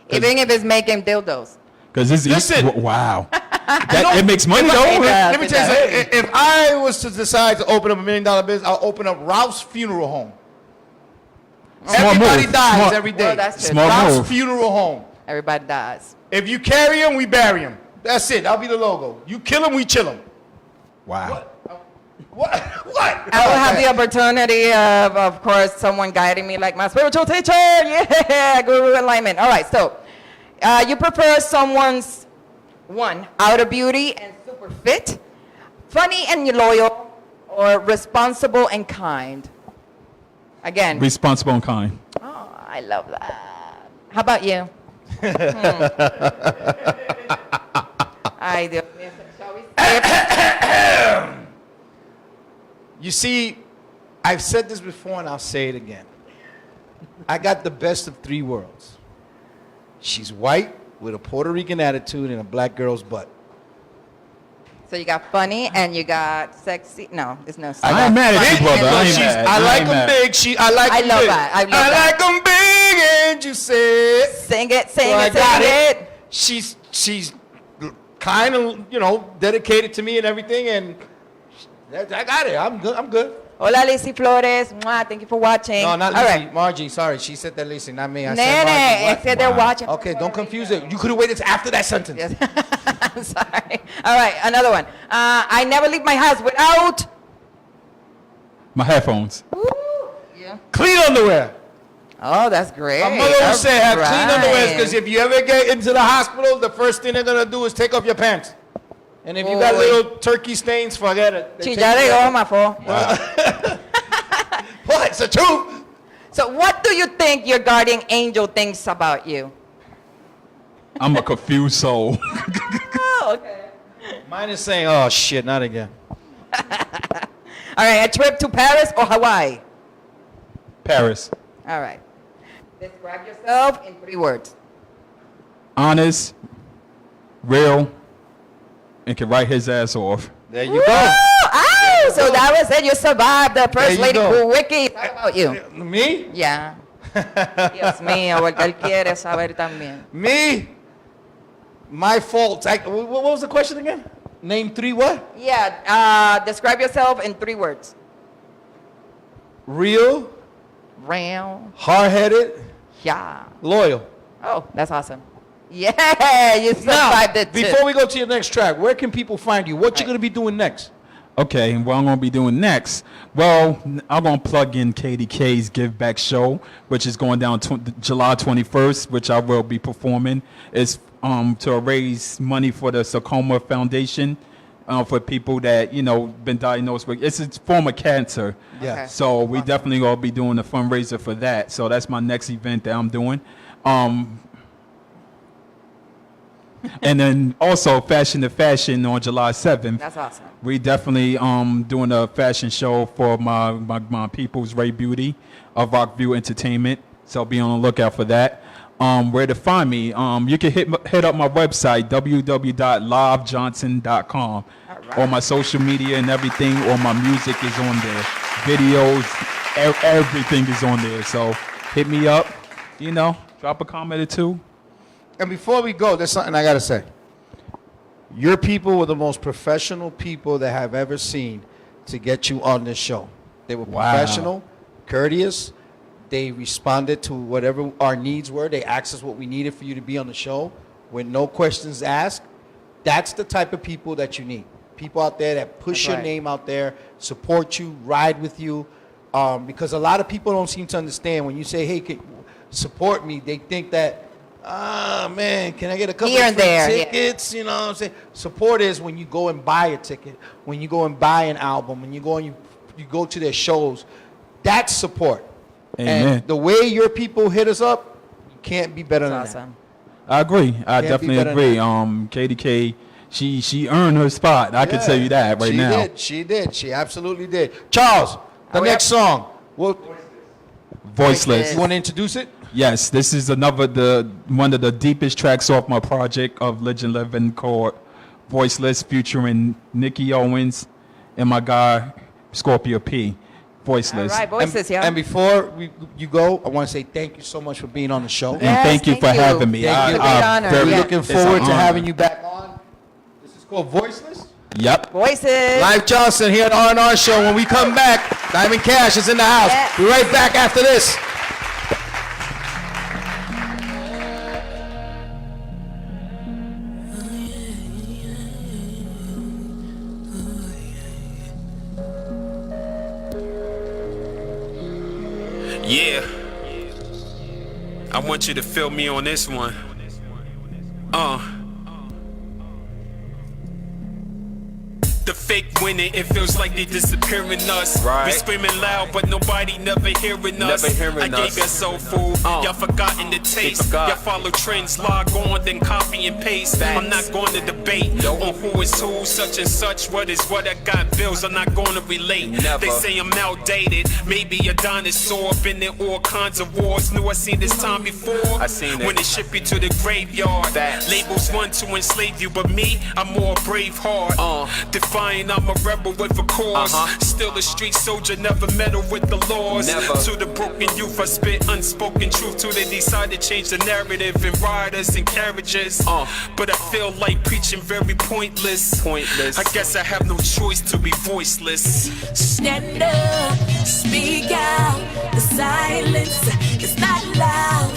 Even if it's making dildos. Because it's Listen. wow. It makes money though. Let me tell you something. If I was to decide to open up $1 million business, I'll open up Ralph's Funeral Home. Small Everybody move. dies Small- every day. Well, that's true. Small Ralph's move. Funeral Home. Everybody dies. If you carry him, we bury him. That's it. That'll be the logo. You kill him, we chill him. Wow. What? I will have the opportunity of course, someone guiding me like my spiritual teacher. Yeah, guru alignment. All right, so you prefer someone's one, out of beauty and super fit, funny and loyal, or responsible and kind? Again. Responsible and kind. Oh, I love that. How about you? Ay, Dios mío. Shall we skip? You see, I've said this before and I'll say it again. I got the best of 3 worlds. She's white with a Puerto Rican attitude and a black girl's butt. So you got funny and you got sexy. No, there's no. I ain't mad at you, brother. I ain't mad. I like ain't them mad. big. I like I them love big. that. I love that. like them big and you said. Sing it, So sing I it, got sing it. it. She's kind of, you know, dedicated to me and everything, and I got it. I'm good. I'm good. Hola, Lizzie Flores. Mwah, thank you for watching. No, not All Lizzie. right. Margie. Sorry, she said that Lizzie, not me. I said Nene, Margie. I said they're watching. Okay, don't confuse it. You could have waited after that sentence. Yes. I'm sorry. All right, another one. I never leave my house without. My headphones. Yeah. Clean underwear. Oh, that's great. My mother would say have All clean underwear right. because if you ever get into the hospital, the first thing they're gonna do is take off your pants. And if you got Uy. little turkey stains, forget it. They Sí, take ya it de off. goma, fo. What? It's the truth. So what do you think your guardian angel thinks about you? I'm a confused soul. Oh, okay. Mine is saying, "Oh shit, not again." All right, a trip to Paris or Hawaii? Paris. All right. Describe yourself in 3 words. Honest, real, and can write his ass off. There you go. Oh, so that was it. You survived the There first you lady go. wiki. How about you? Me? Yeah. Dios mío, porque él quiere saber también. Me? My fault. What was the question again? Name 3 what? Yeah, describe yourself in 3 words. Real, Real. hard-headed, Yeah. loyal. Oh, that's awesome. Yeah, you survived it too. Before we go to your next track, where can people find you? What you going to be doing next? Okay, what I'm going to be doing next? Well, I'm going to plug in KDK's Give Back Show, which is going down July 21st, which I will be performing. It's to raise money for the Sarcoma Foundation for people that, you know, been diagnosed with. It's a form of cancer. Yeah. Okay. So we definitely going to be doing a fundraiser for that. So that's my next event that I'm doing. And then also Fashion to Fashion on July 7th. That's awesome. We definitely doing a fashion show for my people's Ray Beauty of Rockview Entertainment. So be on the lookout for that. Where to find me? You can hit up my website, www.livejohnson.com. right. All my social media and everything, all my music is on there. Videos, everything is on there. So hit me up, you know, drop a comment or 2. And before we go, there's something I got to say. Your people were the most professional people that I've ever seen to get you on this show. They were Wow. professional, courteous. They responded to whatever our needs were. They asked us what we needed for you to be on the show with no questions asked. That's the type of people that you need. People out there that push That's your right. name out there, support you, ride with you. Because a lot of people don't seem to understand when you say, hey, support me, they think that, man, can I get a couple Here of and free there, yeah. tickets? You know what I'm saying? Support is when you go and buy a ticket, when you go and buy an album, when you go and you go to their shows. That's support. Amen. And the way your people hit us up, you can't be better That's than awesome. I agree. I Can't be definitely better agree. than KDK, she earned her spot. I can tell you that right now. She did. She absolutely did. Charles, the next song. Voiceless. You want to introduce it? Yes, this is one of the deepest tracks off my project of Legend Living called Voiceless, featuring Nikki Owens and my guy, Scorpio P, Voiceless. All right, Voiceless, yeah. And before you go, I want to say thank you so much for being on the show. And thank you for having me. Thank you. It's a great honor. Very Yeah. looking It's forward an to honor. having you back on. This is called Voiceless. Yep. Voices. Live Johnson here at R&R Show. When we come back, Diamond Cash is in the house. Yeah. Be right back after this. Yeah. I want you to feel me on this one. The fake winning, it feels like they disappearing us. Right. We screaming loud, but nobody never hearing us. Never hearing I gave us. you soul food, y'all forgotten the taste. forgot. Y'all follow trends, log on, then copy and paste. Facts. I'm not going to debate on who is who, such and such, what is what. I got bills, I'm not going to relate. Never. They say I'm outdated, maybe a dinosaur. Been in all kinds of wars, knew I seen this time before. I seen it. When they ship you to the graveyard, Facts. labels run to enslave you, but me, I'm more brave heart. Defying, I'm a rebel with a cause. Still a street soldier, never meddle with the laws. Never. To the broken youth, I spit unspoken truth till they decide to change the narrative in riders and carriages. But I feel like preaching very pointless. Pointless. I guess I have no choice to be voiceless. Stand up, speak out. The silence is not loud.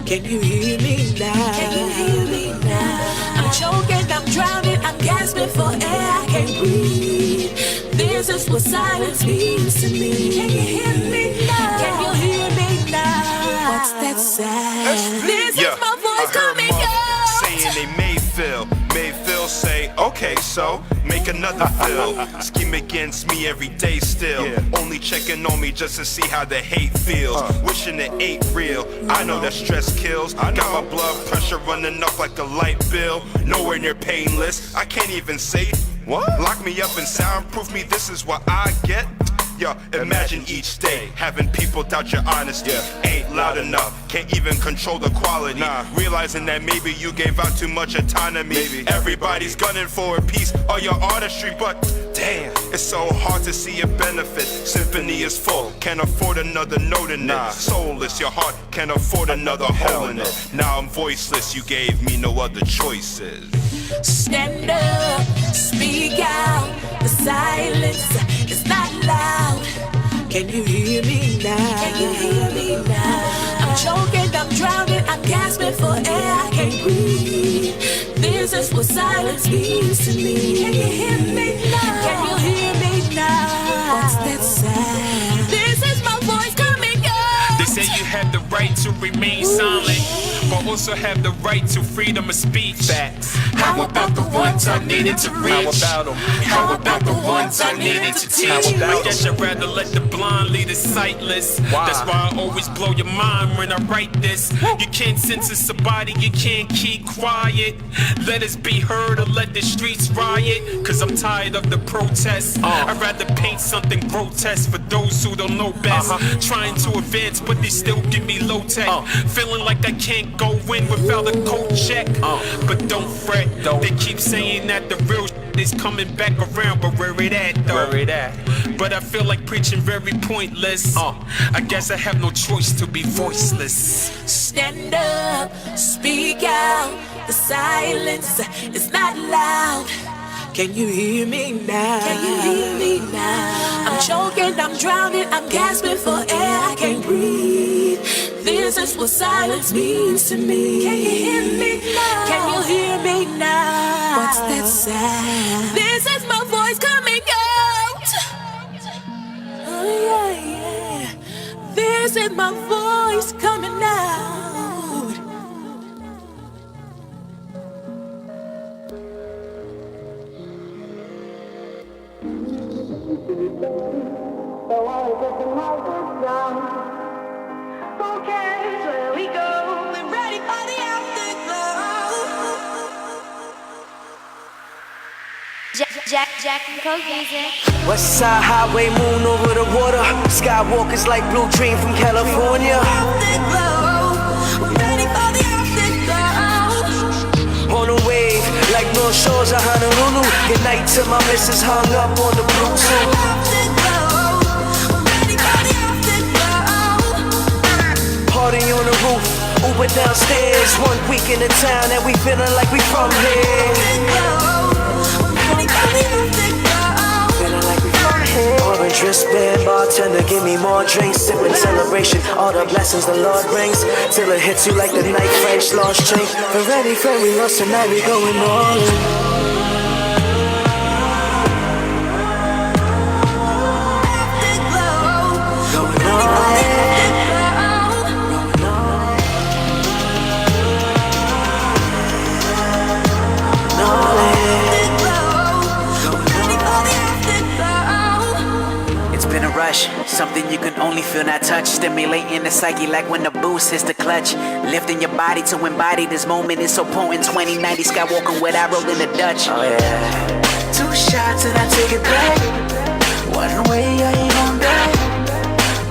Can you hear me now? Can you hear me now? I'm choking, I'm drowning, I'm gasping for air. I can't breathe. This is what silence means to me. Can you hear me now? Can you hear me now? What's that sound? This is my voice coming out. Saying they may feel say, okay, so make another feel. Scheme against me every day still. Only checking on me just to see how the hate feels. Wishing it ain't real. I know that stress kills. Got my blood pressure running up like a light bill. Nowhere near painless. I can't even say what? Lock me up and soundproof me. This is what I get. Yo, imagine each day having people doubt your honesty. Ain't loud enough, can't even control the quality. Realizing that maybe you gave out too much autonomy. Everybody's gunning for a piece of your artistry, but damn, it's so hard to see a benefit. Symphony is full, can't afford another note in it. Soulless, your heart can't afford another hole in it. Now I'm voiceless, you gave me no other choices. Stand up, speak out. The silence is not loud. Can you hear me now? Can you hear me now? I'm choking, I'm drowning, I'm gasping for air. I can't breathe. This is what silence means to me. Can you hear me now? Can you hear me now? What's that sound? This is my voice coming out. They say you have the right to remain silent, but also have the right to freedom of speech. Facts. How about the ones I needed to reach? How about them? How about the ones I needed to teach? How about I guess I'd rather let the blind lead the sightless. Why? That's why I always blow your mind when I write this. You can't censor somebody, you can't keep quiet. Let us be heard or let the streets riot. Cause I'm tired of the protests. I'd rather paint something grotesque for those who don't know best. Trying to advance, but they still give me low tech. Feeling like I can't go in without a coat check. But don't fret. They keep saying that the real is coming back around, but where it at though? Where it at? But I feel like preaching very pointless. I guess I have no choice to be voiceless. Stand up, speak out. The silence is not loud. Can you hear me now? Can you hear me now? I'm choking, I'm drowning, I'm gasping for air. I can't breathe. This is what silence means to me. Can you hear me now? Can you hear me now? What's that sound? This is my voice coming out. Oh yeah, yeah. This is my voice coming out. Who cares where we go? We're ready for the afterglow. Jack and Coke music. West Side Highway, moon over the water. Skywalkers like Blue Dream from California. Afterglow. We're ready for the afterglow. On a wave like North North Shores of Honolulu. Good night to my missus hung up on the blue suit. Party on the roof, Uber downstairs. 1 week in the town and we feeling like we from here. Feeling like we from here. Orange wristband, bartender, give me more drinks. Sipping celebration, all the blessings the Lord brings. Till it hits you like the night French lost drink. But ready, friend, we lost tonight, we going all in. Something you can only feel, not touch. Stimulating the psyche like when the boost hits the clutch. Lifting your body to embody this moment is so potent. 2090 Skywalking what I wrote in the Dutch. Oh yeah. 2 shots and I take it back. One way I ain't gon' die.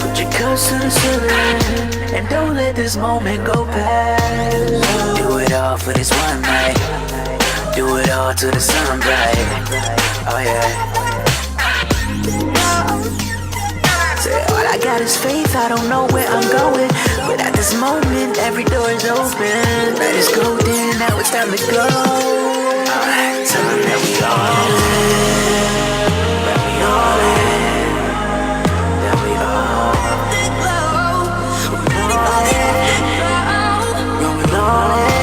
Put your cups to the ceiling and don't let this moment go past. Do it all for this one night. Do it all to the sun bright. Oh yeah. All I got is faith, I don't know where I'm going. But at this moment, every door is open. Night is golden, now it's time to go. Tell them that we all in. That we all in. That we all in. Going all in. Going all in.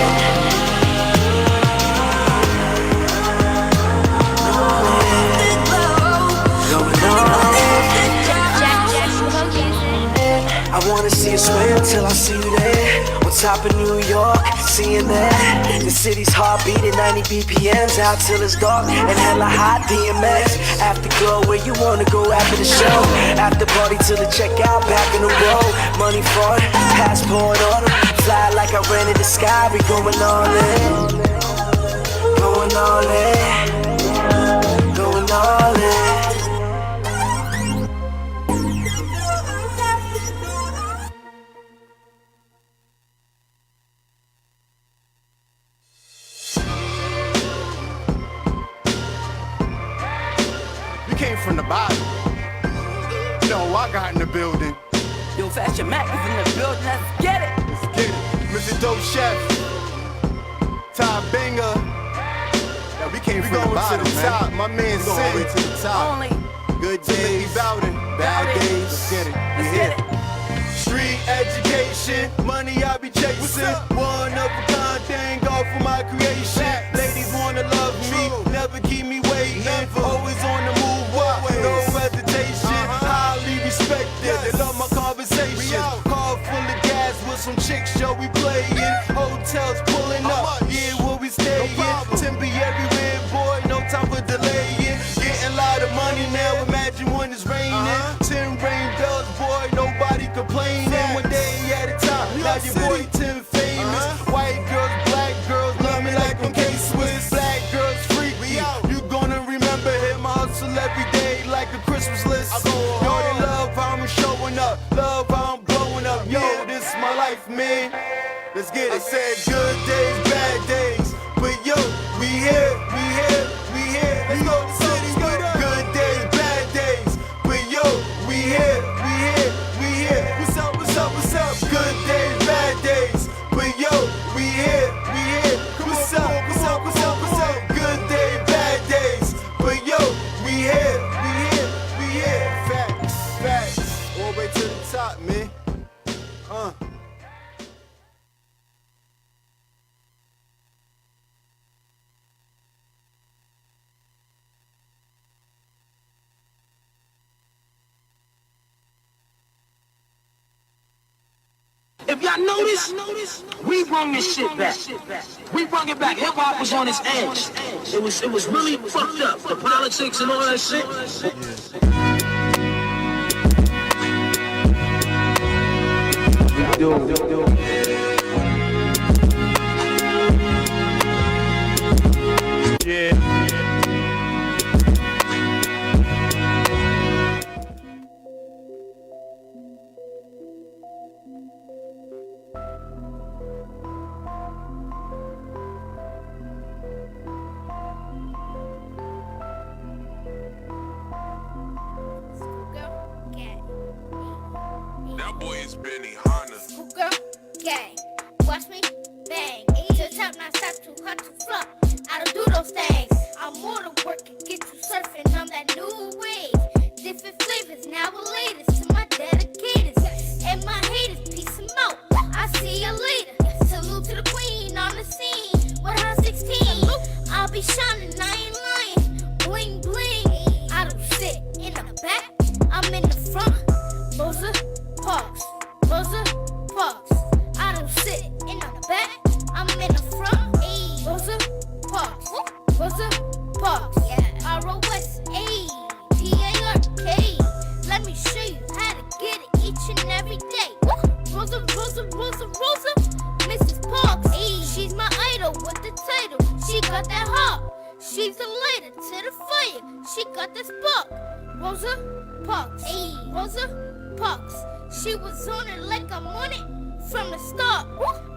I wanna see you swim till I see you there. On top of New York, seeing that the city's heart beating 90 BPMs out till it's dark and hella hot DMX. Afterglow, where you wanna go after the show? After party till the checkout, back in the row. Money for it, passport on it. Fly like I rented the sky, we going all in. Going all in. Going all in. From the bottom. You know who I got in the building? Yo, Fashion Mac is in the building. Let's get it. Let's get it. Mr. Dope Chef, Ty Banger. Yeah, we came from the bottom, to the top. My man Sid. All the way to the top. Only good days, bad days. Let's get it. Let's get it. Street education, money I be chasing. One of a kind thing, all for my creation. Ladies wanna love me, never keep me waiting. Always on the move. No hesitation, highly respected. They love my conversation. Car full of gas with some chicks, yo, we playing. Hotels pulling up, yeah, where we staying. Timber everywhere, boy, no time for delaying. Getting a lot of money now, imagine when it's raining. 10 rain bells, boy, nobody complaining. One day at a time, now your boy Tim famous. White girls, black girls, love me like I'm K-Swiss. Black girls freak me, you gonna remember him, hustle every day like a Christmas list. Yo, they love how I'm showing up, love how I'm blowing up. Yo, this is my life, man. Let's get it. I said good days, bad days, but yo, we here, we here, we here. Let's go to the city, good days, bad days, but yo, we here, we here, we here. What's up, what's up, what's up? Good days, bad days, but yo, we here, we here. What's up, what's up, what's up, what's up? Good days, bad days, but yo, we here, we here, we here. Facts, facts, all the way to the top, man. If y'all notice, we bring this shit back. We bring it back. Hip hop was on its edge. It was really fucked up. The politics and all that shit. Yeah. boy is Benny Hanna. Girl, gang, watch me bang. To top, not stop, too hot to flop. I don't do those things. I'm more than work and get you surfing on that new wave. Different flavors, now we're latest to my dedicators. And my haters, peace them out. I see you later. Salute to the queen on the scene. With her 16, I'll be shining, I ain't lying. Bling, bling. I don't sit in the back, I'm in the front. Rosa Parks, Rosa Parks. I don't sit in the back, I'm in the front. Rosa Parks, Rosa Parks. ROSA, let me show you how to get it each and every day. Rosa, Rosa, Rosa, Rosa, Mrs. Parks. She's my idol with the title. She got that heart. She's the lighter to the fire. She got that spark. Rosa Parks, Rosa Parks. She was on it like I'm on it from the start.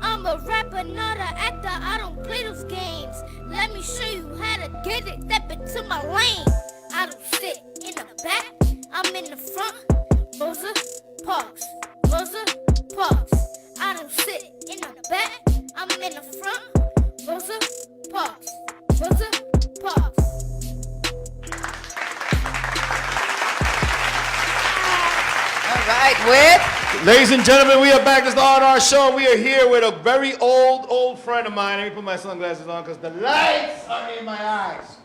I'm a rapper, not an actor. I don't play those games. Let me show you how to get it. Step into my lane. I don't sit in the back, I'm in the front. Rosa Parks, Rosa Parks. I don't sit in the back, I'm in the front. Rosa Parks, Rosa Parks. All right, with Ladies and gentlemen, we are back. It's the R&R Show. We are here with a very old friend of mine. Let me put my sunglasses on because the lights are in my eyes.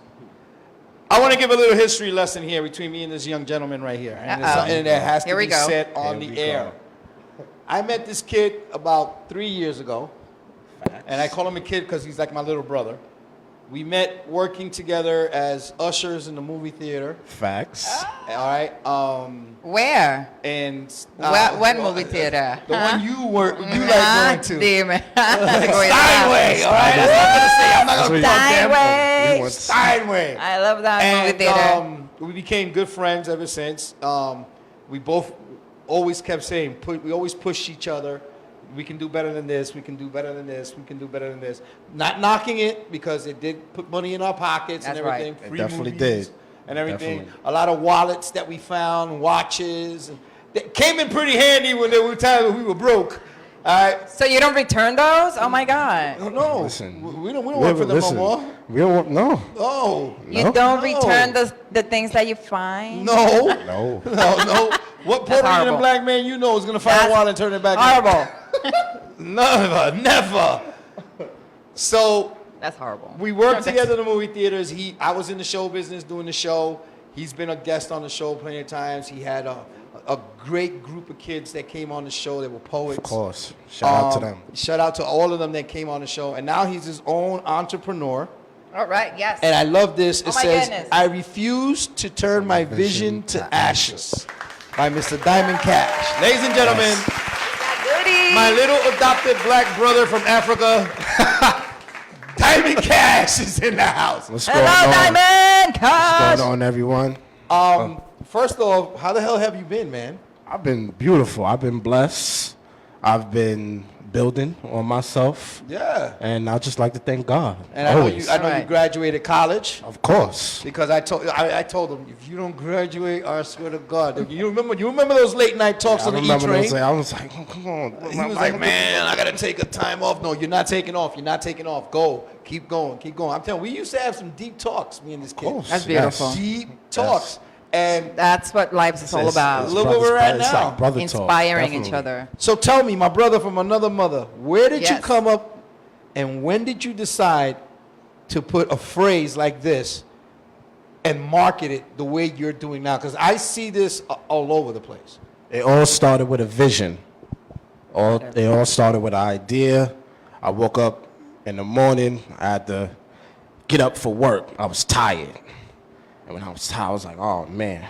I want to give a little history lesson here between me and this young gentleman right here. And it's something that has to be said on the air. I met this kid about 3 years ago. And I call him a kid because he's like my little brother. We met working together as ushers in the movie theater. Facts. All right. Where? And what movie theater? The one you like going to. Damn it. Steinway. All right. That's what I'm gonna say. I'm not gonna call Steinway. Steinway. I love that movie theater. We became good friends ever since. We both always kept saying, we always pushed each other. We can do better than this. We can do better than this. We can do better than this. Not knocking it because it did put money in our pockets and everything. Right. Free It definitely movies did. and everything. Definitely. A lot of wallets that we found, watches. And they came in pretty handy when there were times when we were broke. All right. So you don't return those? Oh my God. No. Listen, we don't work for them no more. We don't work, no. Oh. You don't return the things that you find? No. No. No. What Puerto Rican and black man you know is going to find a wallet and turn it back? Horrible. Never. So that's horrible. We worked together in the movie theaters. I was in the show business doing the show. He's been a guest on the show plenty of times. He had a great group of kids that came on the show. They were poets. Of course. Shout out to them. Shout out to all of them that came on the show. And now he's his own entrepreneur. All right, yes. And I love this. It says, goodness. I refuse to turn my vision to ashes by Mr. Diamond Cash. Ladies and gentlemen, my little adopted black brother from Africa, Diamond Cash is in the house. What's going on? Diamond Cash. What's going on, everyone? First off, how the hell have you been, man? I've been beautiful. I've been blessed. I've been building on myself. Yeah. And I just like to thank God. And I know you graduated college. Of course. Because I told him, if you don't graduate, I swear to God. You remember those late night talks on the E-Train? I was like, oh, come on. He was like, man, I got to take a time off. No, you're not taking off. You're not taking off. Go. Keep going. Keep going. I'm telling you, we used to have some deep talks, me and this kid. That's beautiful. Yes. Deep talks. And that's what life is all about. Look where we're at now. Like inspiring each other. So tell me, my brother from another mother, where did you Yes. come up and when did you decide to put a phrase like this and market it the way you're doing now? Because I see this all over the place. It all started with a vision. They all started with an idea. I woke up in the morning. I had to get up for work. I was tired. And when I was tired, I was like, oh, man.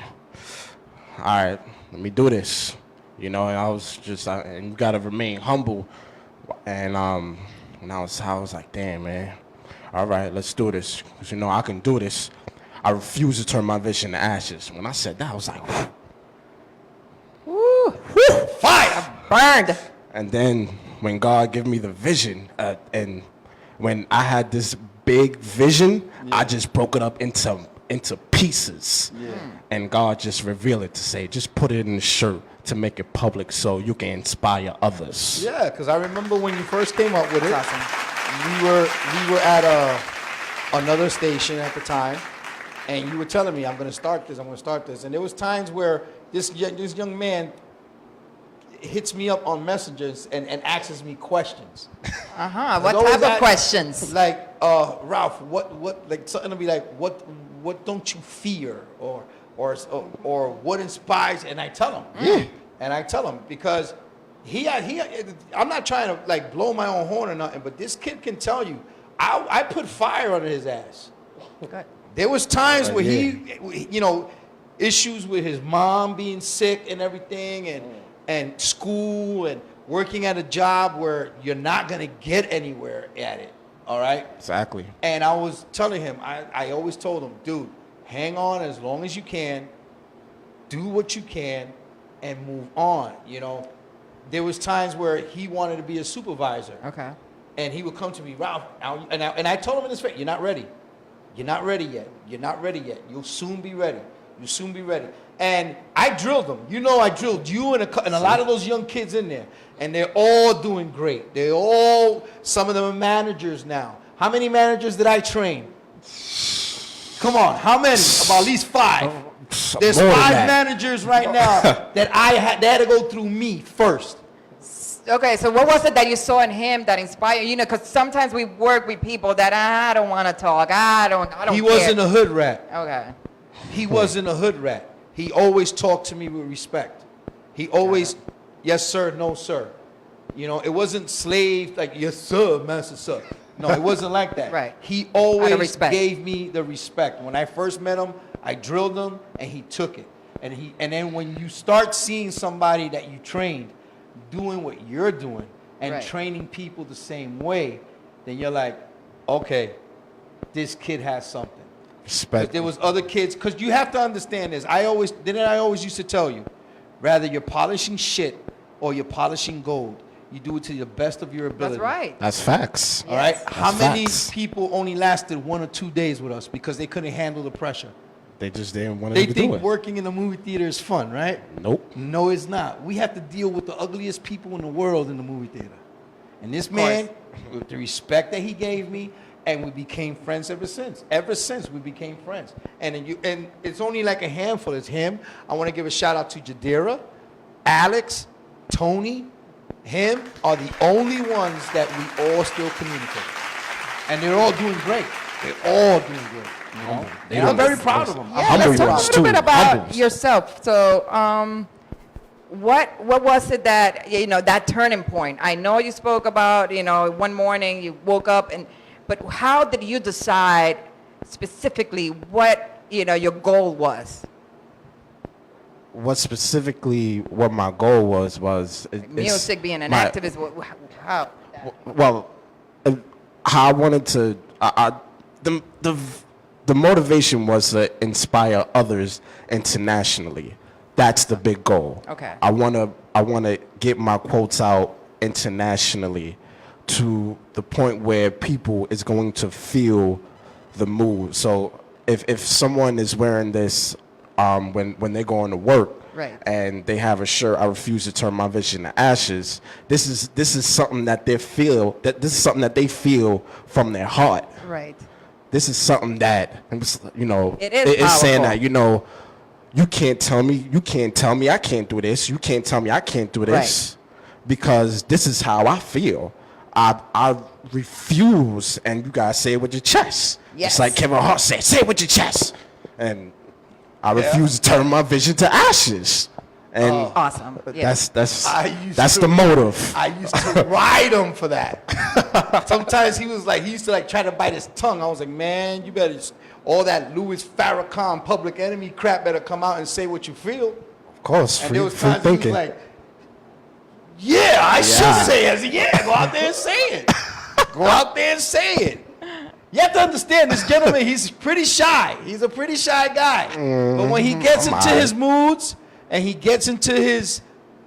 All right, let me do this. You know, and I was just, and you got to remain humble. And when I was tired, I was like, damn, man. All right, let's do this. Because, you know, I can do this. I refuse to turn my vision to ashes. When I said that, I was like, woo, fire, burned. And then when God gave me the vision, and when I had this big vision, I just broke it up into pieces. And God just revealed it to say, just put it in the shirt to make it public so you can inspire others. Yeah, because I remember when you first came up with it. That's We were at another station at the time, and you were telling me, I'm going to start this. And there was times where this young man hits me up on messages and asks me questions. What type of questions? Like, Ralph, what, like something to be like, what don't you fear, or what inspires? And I tell him, because I'm not trying to like blow my own horn or nothing, but this kid can tell you, I put fire under his ass. Good. There was times where he, issues with his mom being sick and everything, and school and working at a job where you're not gonna get anywhere at it. All right. Exactly. And I was telling him, I always told him, dude, hang on as long as you can, do what you can, and move on. There was times where he wanted to be a supervisor. Okay. And he would come to me, Ralph, and I told him in his face, you're not ready. You're not ready yet. You're not ready yet. You'll soon be ready. You'll soon be ready. And I drilled them. I drilled you and a lot of those young kids in there. And they're all doing great. Some of them are managers now. How many managers did I train? Come on, how many? About at least 5. There's 5 managers right now that they had to go through me first. Okay, so what was it that you saw in him that inspired you? Because sometimes we work with people that I don't want to talk. I don't He care. wasn't a hood rat. Okay. He wasn't a hood rat. He always talked to me with respect. He always, yes sir, no sir. It wasn't slave like yes sir, master sir. No, it wasn't like that. Right. He always gave me the respect. When I first met him, I drilled him and he took it. And then when you start seeing somebody that you trained doing what you're doing and training people the same way, then you're like, okay, this kid has something. Respect. But there was other kids, because you have to understand this. I always used to tell you, rather you're polishing shit or you're polishing gold, you do it to the best of your ability. That's right. That's facts. All right? How many facts. people only lasted 1 or 2 days with us because they couldn't handle the pressure? They just didn't want They to do think it. working in the movie theater is fun, right? Nope. No, it's not. We have to deal with the ugliest people in the world in the movie theater. And this man, with the respect that he gave me, and we became friends ever since. Ever since we became friends. And it's only like a handful. It's him. I want to give a shout out to Jadira, Alex, Tony. Him are the only ones that we all still communicate. And they're all doing great. They're all doing great. And I'm very proud of them. Yeah, let's talk a little bit about yourself. So, what was it that, that turning point? I know you spoke about, one morning you woke up, but how did you decide specifically what, your goal was? What my goal was Music, being an activist, how? Well, how I wanted to, the motivation was to inspire others internationally. That's the big goal. Okay. I wanna get my quotes out internationally to the point where people is going to feel the mood. So if someone is wearing this when they're going to work, right, and they have a shirt, I refuse to turn my vision to ashes. This is something that they feel. This is something that they feel from their heart. Right. This is something that it is it's saying that you can't tell me I can't do this. You can't tell me I can't do this, because this is how I feel. I refuse, and you guys say it with your chest. Yes. It's like Kevin Hart said, say it with your chest. And I refuse to turn my vision to ashes. And awesome. That's the motive. I used to ride him for that. Sometimes he used to try to bite his tongue. I was like, man, you better, all that Louis Farrakhan public enemy crap better come out and say what you feel. Of course, And free, there was free times he was thinking. like, yeah, I should say it. I said, yeah, go out there and say it. Go out there and say it. You have to understand, this gentleman, he's pretty shy. He's a pretty shy guy. But when he gets into his moods and he gets into his,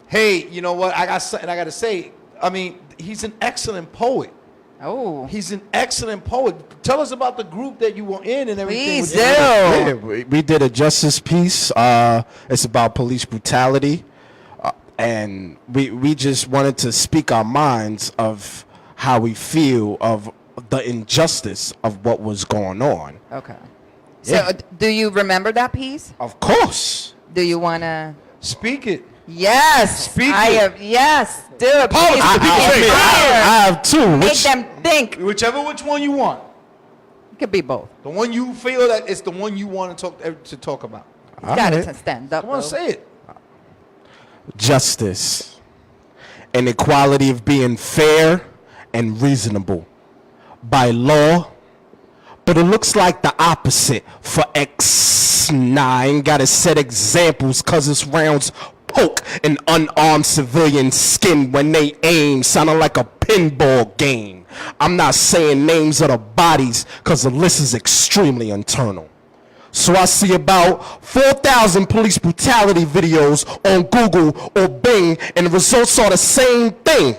hey, you know what, I got something I got to say. I mean, he's an excellent poet. Oh. He's an excellent poet. Tell us about the group that you were in and everything. Please Yeah, we did a justice piece. It's about police brutality. And we just wanted to speak our minds of how we feel of the injustice of what was going on. Okay. Yeah. So, do you remember that piece? Of course. Do you want to speak it? Yes. Speak I it. have. Yes. Do it. Paul, please. I have two. Make them think. Whichever one you want. It could be both. The one you feel that it's the one you want to talk about. You got to stand up. Come on, say it. Justice. An equality of being fair and reasonable by law, but it looks like the opposite for X9. Gotta set examples cause it's rounds poke an unarmed civilian skin when they aim, sounding like a pinball game. I'm not saying names of the bodies cause the list is extremely internal. So I see about 4,000 police brutality videos on Google or Bing, and the results are the same thing.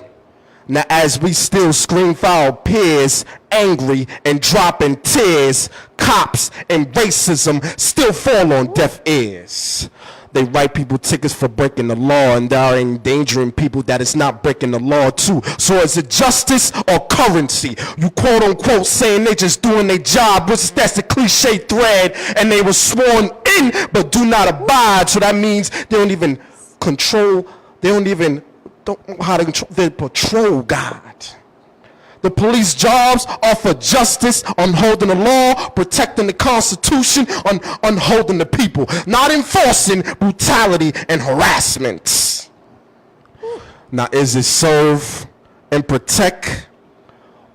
Now as we still scream for our peers, angry and dropping tears, cops and racism still fall on deaf ears. They write people tickets for breaking the law, and they are endangering people that is not breaking the law too. So is it justice or currency? You quote unquote saying they just doing their job, which that's the cliche thread, and they were sworn in but do not abide. So that means they don't even control, don't know how to control their patrol guide. The police jobs are for justice, upholding the law, protecting the Constitution, upholding the people, not enforcing brutality and harassment. Now, is it serve and protect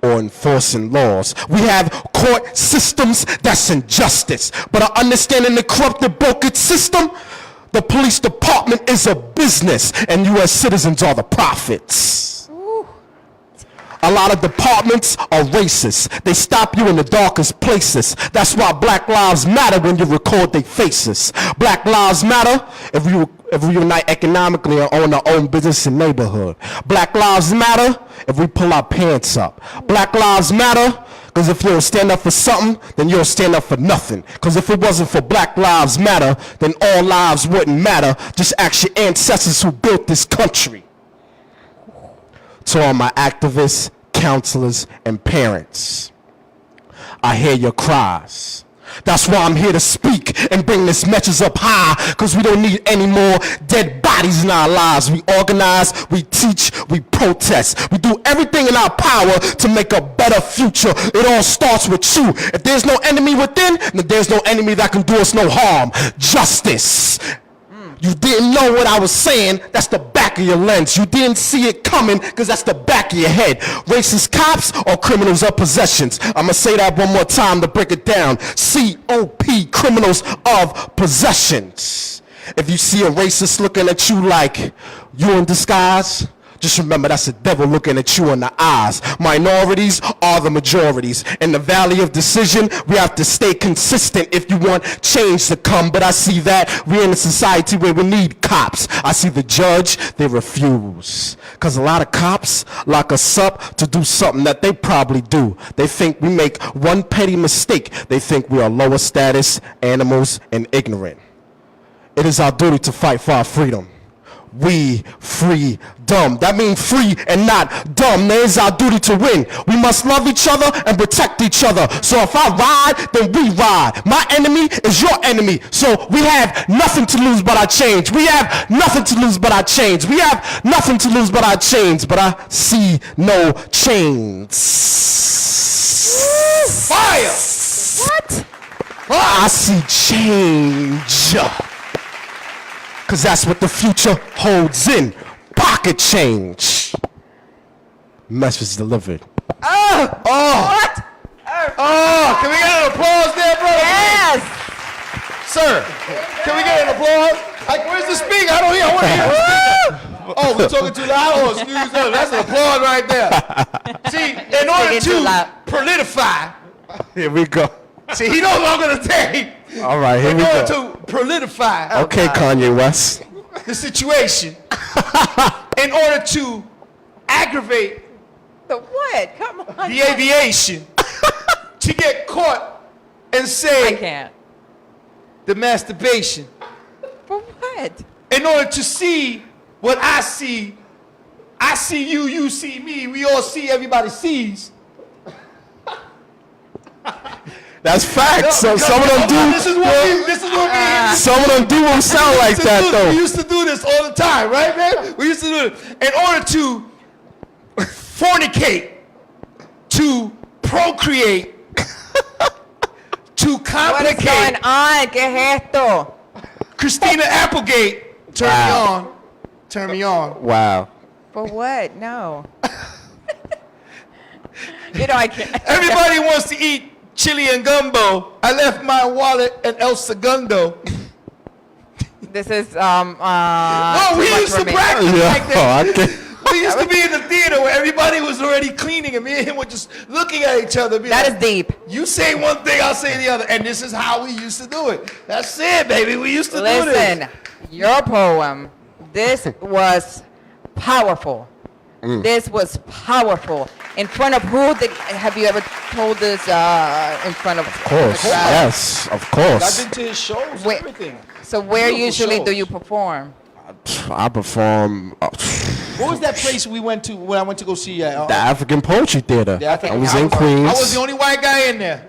or enforcing laws? We have court systems that's injustice, but I understanding the corrupted, broken system. The police department is a business, and U.S. citizens are the profits. A lot of departments are racist. They stop you in the darkest places. That's why Black Lives Matter when you record their faces. Black Lives Matter if we unite economically and own our own business and neighborhood. Black Lives Matter if we pull our pants up. Black Lives Matter because if you don't stand up for something, then you don't stand up for nothing. Because if it wasn't for Black Lives Matter, then all lives wouldn't matter. Just ask your ancestors who built this country. To all my activists, counselors, and parents, I hear your cries. That's why I'm here to speak and bring this message up high, because we don't need any more dead bodies in our lives. We organize, we teach, we protest. We do everything in our power to make a better future. It all starts with you. If there's no enemy within, then there's no enemy that can do us no harm. Justice. You didn't know what I was saying, that's the back of your lens. You didn't see it coming, because that's the back of your head. Racist cops or criminals of possessions? I'm going to say that one more time to break it down. COP, criminals of possessions. If you see a racist looking at you like you in disguise, just remember that's the devil looking at you in the eyes. Minorities are the majorities. In the valley of decision, we have to stay consistent if you want change to come. But I see that we're in a society where we need cops. I see the judge, they refuse. Because a lot of cops lock us up to do something that they probably do. They think we make one petty mistake. They think we are lower status, animals, and ignorant. It is our duty to fight for our freedom. We free dumb. That means free and not dumb. That is our duty to win. We must love each other and protect each other. So if I ride, then we ride. My enemy is your enemy. So we have nothing to lose but our change. We have nothing to lose but our change. We have nothing to lose but our change. But I see no chains. Fire! What? I see change. Because that's what the future holds in. Pocket change. Message delivered. Oh! What? Oh! Can we get an applause there, brother? Yes! Sir, can we get an applause? Like, where's the speaker? I don't hear. I want to hear the speaker. Oh, we're talking too loud? Oh, excuse me. That's an applause right there. See, in order to politify. Here we go. See, he no longer the day. All right, here we go. In order to politify. Okay, Kanye West. The situation. In order to aggravate The what? Come on. the aviation, to get caught and say I can't. the masturbation. For what? In order to see what I see you, you see me, we all see, everybody sees. That's facts. No, So some of them do. This is what we Some of them do won't sound like that We though. used to do this all the time, right, man? We used to do it in order to fornicate, to procreate, to What is complicate. going on? ¿Qué es esto? Christina Applegate, turn me on. Turn me on. Wow. For what? No. You know I can't. Everybody wants to eat chili and gumbo. I left my wallet in El Segundo. This is No, we too much used for to me. practice like Oh, I that. can't. We used to be in the theater where everybody was already cleaning and me and him were just looking at each other. That is deep. You say one thing, I'll say the other. And this is how we used to do it. That's it, baby. We used to do this. Listen, your poem, this was powerful. This was powerful. In front of who have you ever told this in front of? Of course. Yes. Of I've course. been to his shows, Wait. everything. So where Beautiful usually do shows. you perform? I perform What was that place we went to when I went to go see the African Poetry Theater. The African- I was in Queens. I was the only white guy in there.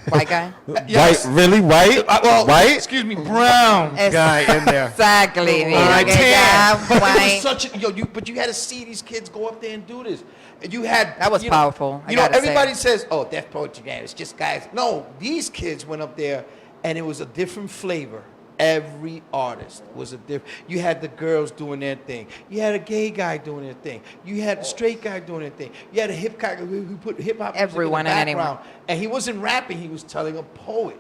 White guy? Yes. White, really white? Well, White? excuse me, brown guy in there. Exactly. All mira, right, que tan. ya, But it white. was such a, but you had to see these kids go up there and do this. And you had That was you know- powerful, I You know, gotta say. everybody says, "Oh, Deaf Poetry Jam, it's just guys." No, these kids went up there, and it was a different flavor. Every artist was a different. You had the girls doing their thing. You had a gay guy doing their thing. You had a straight guy doing their thing. You had a hip guy who put hip hop music Everyone in the and anyone. background, and he wasn't rapping. He was telling a poet.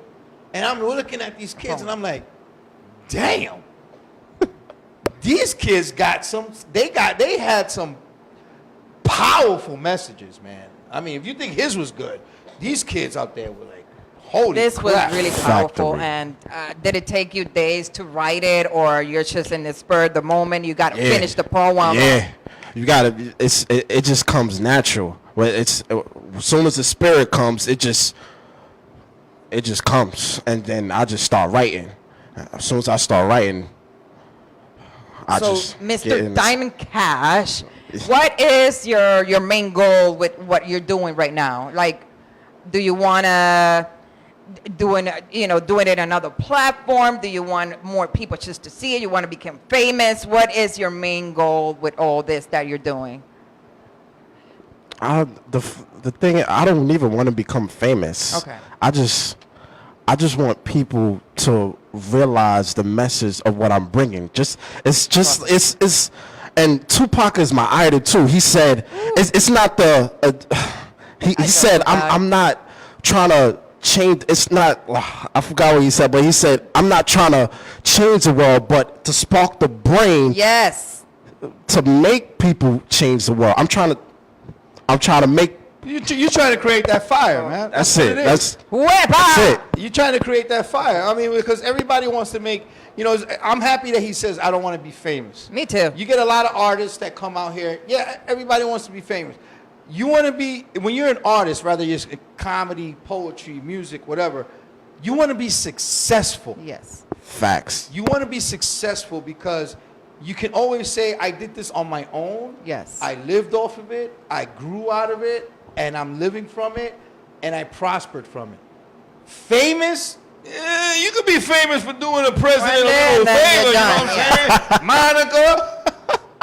And I'm looking at these kids, and I'm like, damn. These kids got some. They had some powerful messages, man. I mean, if you think his was good, these kids out there were like, holy This was crap. really powerful. Factory. And did it take you days to write it, or you're just in the spur of the moment? You got to Yeah. finish the poem. Yeah. You gotta. It just comes natural. When it's as soon as the spirit comes, it just comes, and then I just start writing. As soon as I start writing, I So, just get Mr. in the- Diamond Cash, what is your main goal with what you're doing right now? Like, do you want to do it in another platform? Do you want more people just to see it? You want to become famous? What is your main goal with all this that you're doing? The thing, I don't even want to become famous. Okay. I just want people to realize the message of what I'm bringing. It's and Tupac is my idol too. He said it's not the he said I'm not trying to change. It's not. I forgot what he said, but he said I'm not trying to change the world, but to spark the brain. Yes. To make people change the world. I'm trying to make. You trying to create that fire, man. That's what it. is. That's it. You're trying to create that fire. I mean, because everybody wants to make. I'm happy that he says I don't want to be famous. Me too. You get a lot of artists that come out here. Yeah, everybody wants to be famous. You want to be, when you're an artist, whether you're comedy, poetry, music, whatever, you want to be successful. Yes. Facts. You want to be successful because you can always say, I did this on my own. Yes. I lived off of it. I grew out of it. And I'm living from it. And I prospered from it. Famous? You could be famous for doing a president a little favor. You know what I'm saying? Monica.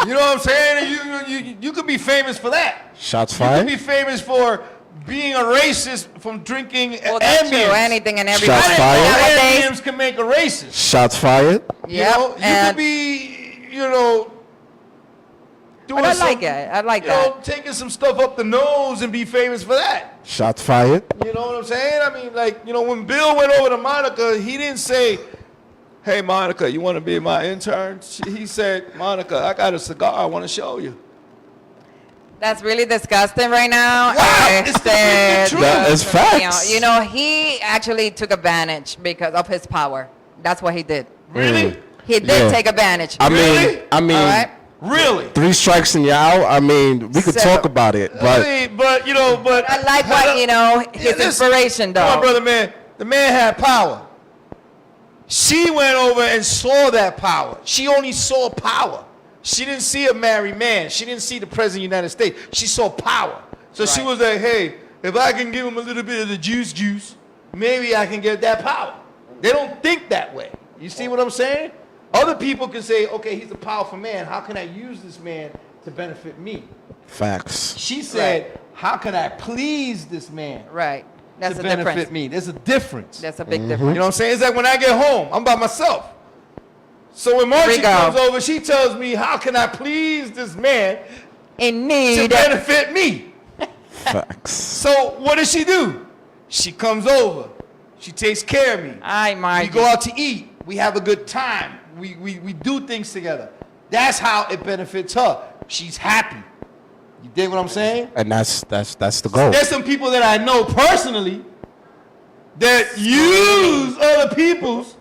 You know what I'm saying? You could be famous for that. Shots You fired. could be famous for being a racist from drinking that's true. Ambien. Anything and everything. Shots fired. Ambien can make a racist. Shots fired. You know, you could be, doing But I some, like it. I like that. taking some stuff up the nose and be famous for that. Shots fired. You know what I'm saying? I mean, when Bill went over to Monica, he didn't say, hey, Monica, you want to be my intern? He said, Monica, I got a cigar I want to show you. That's really disgusting right now. It's the freaking truth. That is facts. He actually took advantage because of his power. That's what he did. Really? He did Yeah. take advantage. I mean, All right? Really? 3 strikes and you're out. I mean, we could talk about it, but I mean, but I like what his inspiration though. Come on, brother, man. The man had power. She went over and saw that power. She only saw power. She didn't see a married man. She didn't see the president of the United States. She saw power. So she was like, hey, if I can give him a little bit of the juice, maybe I can get that power. They don't think that way. You see what I'm saying? Other people can say, okay, he's a powerful man. How can I use this man to benefit me? facts. She said, how can I please this man? Right. That's to a benefit difference. me. There's a difference. That's a big You difference. know what I'm saying? It's like when I get home, I'm by myself. So when Margie comes over, she tells me, how can I please this man in need to benefit me? Facts. So what does she do? She comes over. She takes care of me. We go out to eat. We have a good time. We do things together. That's how it benefits her. She's happy. You dig what I'm saying? And that's the goal. There's some people that I know personally that use other people's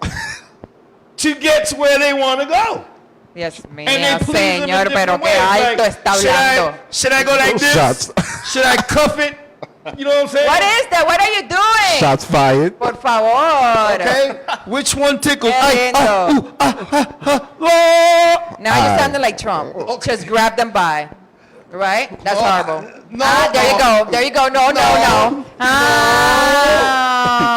to get to where they want to go. Dios mío, And they please them in señor, pero different qué ways. alto Like, está hablando. should I go like this? Shots. Should I cuff it? You know what I'm saying? What is that? What are you doing? Shots fired. Por favor. Okay. Which one tickles? Qué lindo. Now you're Ay. sounding like Trump. Just grab them by. Right? That's No, horrible. no, there you go. There you go. No.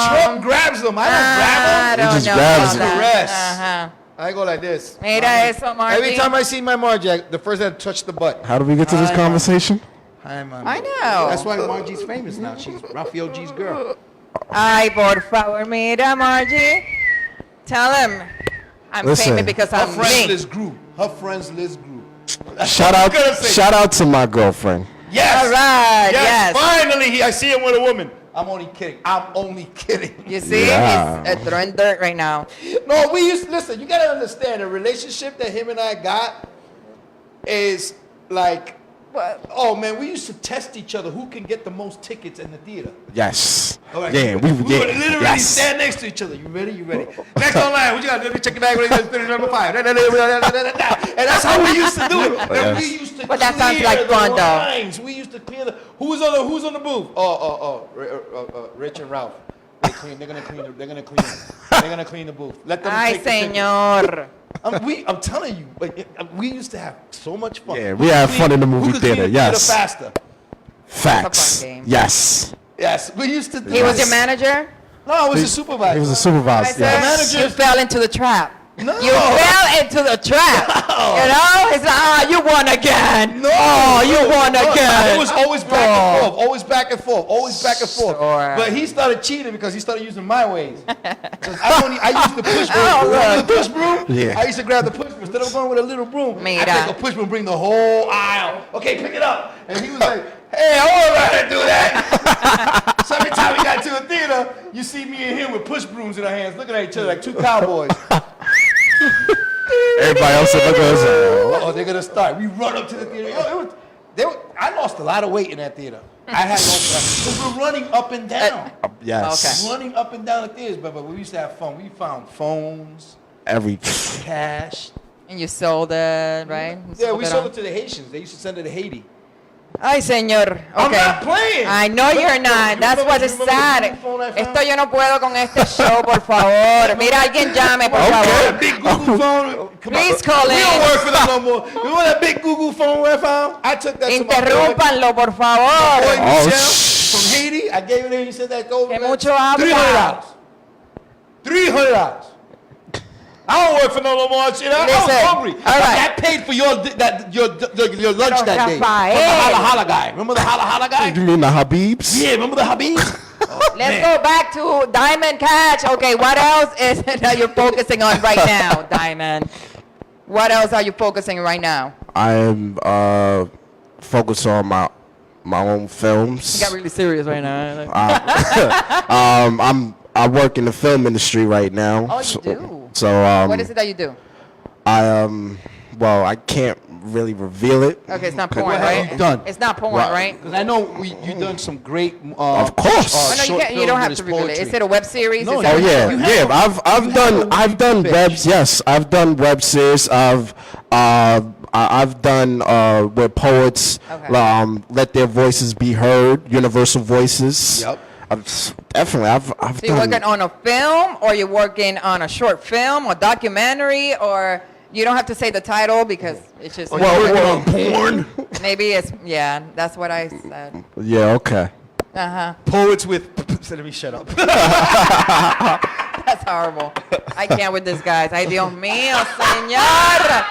Trump grabs them. I don't grab them. I just don't know grabs about them. that. Caress. I go like this. Mira eso, Margie. Every time I see my Margie, the first I touch the butt. How do we get to this Hi, conversation? Hi, Mama. I know. That's why Margie's famous now. She's Raphael G's girl. Ay, por favor, mira, Margie. Tell him I'm Listen. famous because Her I'm friends me. list grew. Her friends list grew. That's Shout what I'm out, gonna say. shout out to my girlfriend. Yes. All right, yes. Finally, I see him with a woman. I'm only kidding. I'm only kidding. You see, Yeah. he's throwing dirt right now. No, we used listen. You gotta understand the relationship that him and I got is like, oh man, we used to test each other who can get the most tickets in the theater. Yes. All right. Yeah, we would literally yes. stand next to each other. You ready? You ready? Next online, what you got? Let me check your bag. Number 5. And that's how we used to do it. And we used to But that sounds clear like the fun, though. lines. We used to clear the. Who's on the booth? Rich and Ralph. They're gonna clean the booth. Let them Ay, take the tickets. señor. I'm telling you, we used to have so much fun. Yeah, we had fun in the movie Who could clean theater, the yes. faster. Facts. game. Yes. Yes, we used to. He was your manager? No, I was a supervisor. He was a supervisor. I Yes. said, you fell into the trap. No. You fell into the trap. You know? It's like, you won again. No. Oh, you won again. It was always back and forth. Always back and forth. Always back and forth. Sure. But he started cheating because he started using my ways. 'Cause I used the push broom. Oh, Remember look. the push broom? Yeah. I used to grab the push broom. Instead of going with a little broom, I Mira. take a push broom, bring the whole aisle. Okay, pick it up. And he was like, hey, I want to learn how to do that. So every time we got to a theater, you see me and him with push brooms in our hands, looking at each other like two cowboys. Everybody else said, look at us. Oh, they're gonna start. We run up to the theater. I lost a lot of weight in that theater. I had no because we're running up and down. Yes. Running up and down the theaters, but we used to have fun. We found phones, Every. cash. And you sold it, right? Yeah, we sold it to the Haitians. They used to send it to Haiti. Ay, señor. Okay. I'm not playing. I know you're not. That's what is sad. Esto yo no puedo con este show, por favor. Mira, alguien llame, por That favor. big Google phone. Please call We in. don't work for them no more. You know that big Google phone I found? I took that to my boy. Interrúmpanlo, por Boy favor. Michelle from Haiti. I gave it to him. He said that go. Que mucho habla. $300. I don't work for no more shit. I'm Listen, hungry. all right. I paid for your lunch that day. Rafael. From the holla guy. Remember the holla guy? You mean the Habibs? Yeah, remember the Habibs? Let's go back to Diamond Catch. Okay, what else is it that you're focusing on right now, Diamond? What else are you focusing right now? I am focused on my own films. You got really serious right now. I work in the film industry right now. Oh, you do? So What is it that you do? well, I can't really reveal it. Okay, it's not porn, What have right? you done? It's not porn, Right. right? Because I know you've done some great. Of course. Oh, no, you, short can't, you don't films have and to it's reveal it. poetry. Is it a web series? No, Is Oh that- You yeah. I've done web series. I've I've done where poets let their voices be heard, universal voices. Yep. I've So you're done. working on a film, or you're working on a short film or documentary, or you don't have to say the title because it's just. Porn. Maybe it's that's what I said. Yeah. Okay. Poets with. Let me shut up. That's horrible. I can't with this, guys. Ay, Dios mío, señor.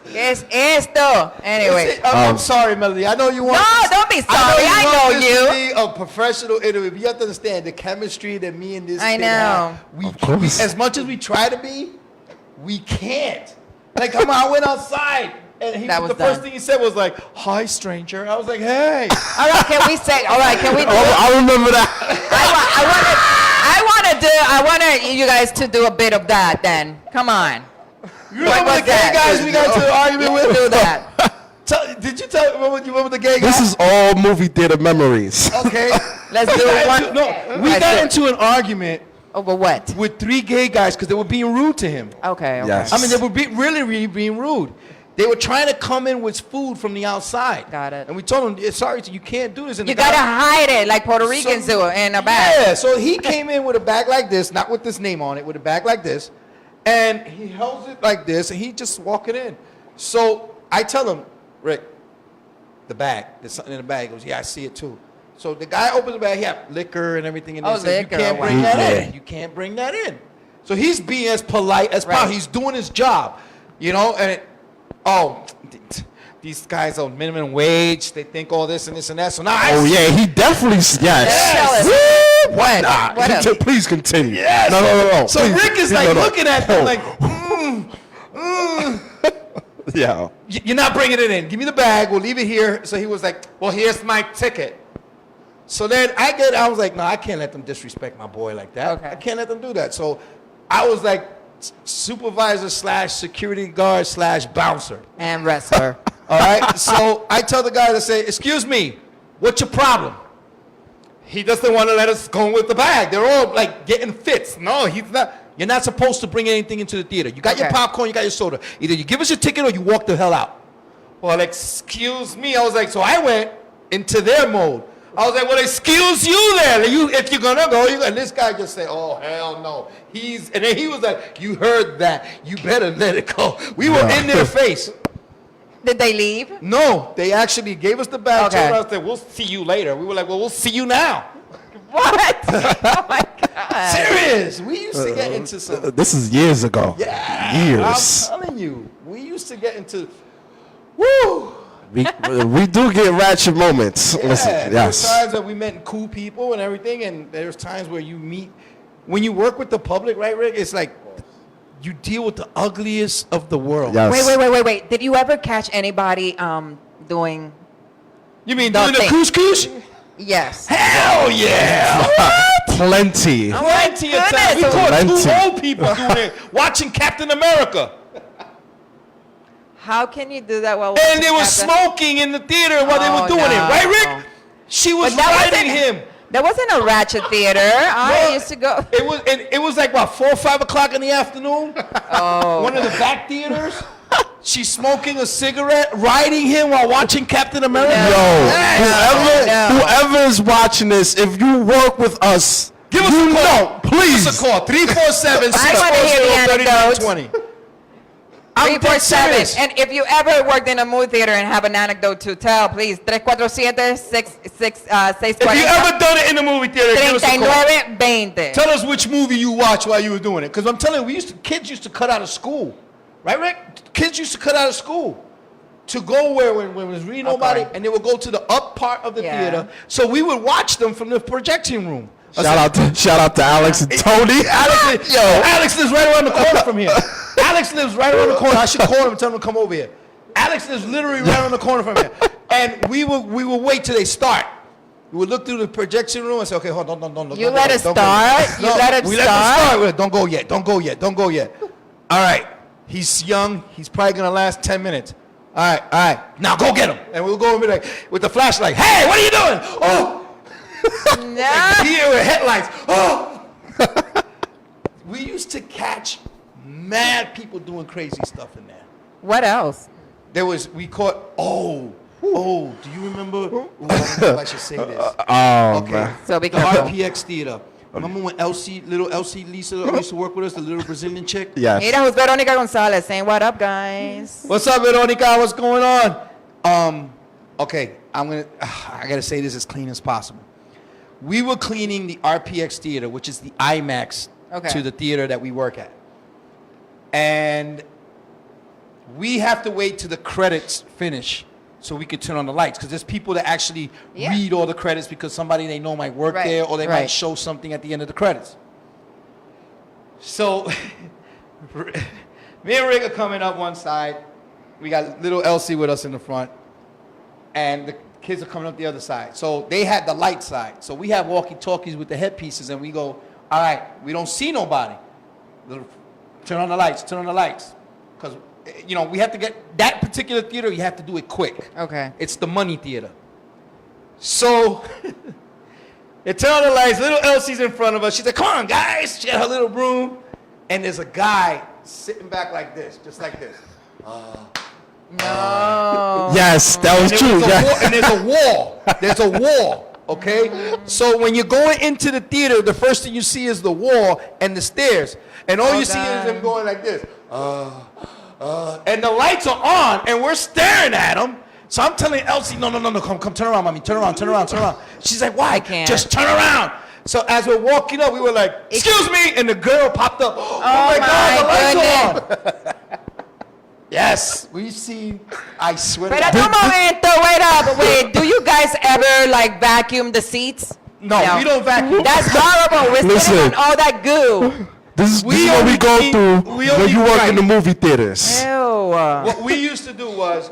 ¿Qué es esto? Anyway. I'm sorry, Melody. I know you want. No, don't be sorry. I know want this you. to be a professional interview. But you have to understand the chemistry that me and this. I kid know. have. We, as much as we try to be, we can't. Like, come on, I went outside. And the first thing he said was like, "Hi, stranger." I was like, "Hey." All right, can we say? All right, can we? Do I remember that. I want you guys to do a bit of that. Then, come on. You remember the gay guys we got into an argument with? Do that. Did you tell? Remember the gay guys? This is all movie theater memories. Okay. Let's do one. No, we got into an argument. Over what? With 3 gay guys because they were being rude to him. Okay. Yes. I mean, they were really being rude. They were trying to come in with food from the outside. Got it. And we told them, sorry, you can't do this. And You gotta hide it like Puerto Ricans do in a bag. Yeah, so he came in with a bag like this, not with this name on it, with a bag like this. And he holds it like this, and he just walk it in. So I tell him, Rick, the bag, there's something in the bag. He goes, yeah, I see it too. So the guy opens the bag, he had liquor and everything in there. He said, liquor, you can't wow. bring that in. You can't bring that in. So he's being as polite as possible. He's doing his job, you know, and these guys on minimum wage, they think all this and this and that. So now he definitely, yes. Woo! Why not? What else? Please continue. Yes. No. So Please. Rick is like looking at them like, Yeah. You're not bringing it in. Give me the bag. We'll leave it here. So he was like, well, here's my ticket. So then I was like, no, I can't let them disrespect my boy like that. Okay. I can't let them do that. So I was like supervisor / security guard / bouncer. And wrestler. All right. So I tell the guy to say, excuse me, what's your problem? He doesn't want to let us go with the bag. They're all like getting fits. No, he's not. You're not supposed to bring anything into the theater. You got your popcorn, you got your soda. Either you give us your ticket or you walk the hell out. Well, excuse me. I was like, so I went into their mode. I was like, well, excuse you then. If you're going to go, and this guy just said, oh, hell no. And then he was like, you heard that. You better let it go. We were in their face. Did they leave? No, they actually gave us the bag. Okay. Told us that we'll see you later. We were like, well, we'll see you now. What? Oh my God. Serious. We used to get into some. This is years ago. Yeah. Years. I'm telling you. We used to get into. Woo. We do get ratchet moments. Yeah, Listen, there's yes. times that we met cool people and everything, and there's times where you meet. When you work with the public, right, Rick? It's like you deal with the ugliest of the world. Yes. Wait. Did you ever catch anybody doing? You mean doing the couscous? Yes. Hell yeah! Plenty. Plenty of time. We caught 2 old people doing it, watching Captain America. How can you do that while? And they were smoking in the theater while they were doing it, right, Rick? She was riding him. That wasn't a ratchet theater. I used to go. It was like, what, 4 or 5 o'clock in the afternoon? Oh. One of the back theaters. She's smoking a cigarette, riding him while watching Captain America. Whoever is watching this, if you work with us, give us a call. Please. Give us a call. 347 I want to hear the anecdotes. 640 I'm dead 347. serious. And if you ever worked in a movie theater and have an anecdote to tell, please, 347-640. If you ever done it in a movie theater, give us a call. 3920. Tell us which movie you watched while you were doing it. Because I'm telling you, kids used to cut out of school. Right, Rick? Kids used to cut out of school to go where when there was really nobody, and they would go to the up part of the theater. So we would watch them from the projection room. Shout out to Alex and Tony. Alex lives right around the corner from here. Alex lives right around the corner. I should call him and tell him to come over here. Alex lives literally right around the corner from here. And we will wait till they start. We would look through the projection room and say, okay, hold on, don't. You let it start? You let it start? We let them start. Don't go yet. All right. He's young. He's probably going to last 10 minutes. All right. Now go get him. And we'll go and be like, with the flashlight, hey, what are you doing? Oh. No. Here with headlights. Oh. We used to catch mad people doing crazy stuff in there. What else? we caught, do you remember? Ooh, I don't know if I should say this. Okay. Man. So be The careful. RPX Theater. Remember when little Elsie Lisa used to work with us, the little Brazilian chick? Yes. Mira, who's Veronica Gonzalez saying what up, guys? What's up, Veronica? What's going on? Okay, I gotta say this as clean as possible. We were cleaning the RPX Theater, which is the IMAX to the theater that we work at. And we have to wait till the credits finish so we could turn on the lights, because there's people that actually read all the credits because somebody they know might work there, or they might show something at the end of the credits. So me and Rick are coming up one side. We got little Elsie with us in the front, and the kids are coming up the other side. So they had the light side. So we have walkie-talkies with the headpieces, and we go, all right, we don't see nobody. Turn on the lights, because we have to get that particular theater. You have to do it quick. Okay. It's the money theater. So they turn on the lights. Little Elsie's in front of us. She's like, "Come on, guys!" She had her little broom, and there's a guy sitting back like this, just like this. No. Yes, that was true. And there's a wall. There's a wall. Okay. So when you're going into the theater, the first thing you see is the wall and the stairs, and all you see is them going like this. And the lights are on, and we're staring at them. So I'm telling Elsie, no, come, turn around, mommy, turn around. She's like, why? I can't. Just turn around. So as we're walking up, we were like, excuse me, and the girl popped up. Oh my God, the lights are on. Yes, we've seen, I swear to Wait God. a momento, wait up. Wait, do you guys ever vacuum the seats? No, we don't vacuum. That's horrible. We're sitting on all that goo. This is what we go through when you work in the movie theaters. Ew. What we used to do was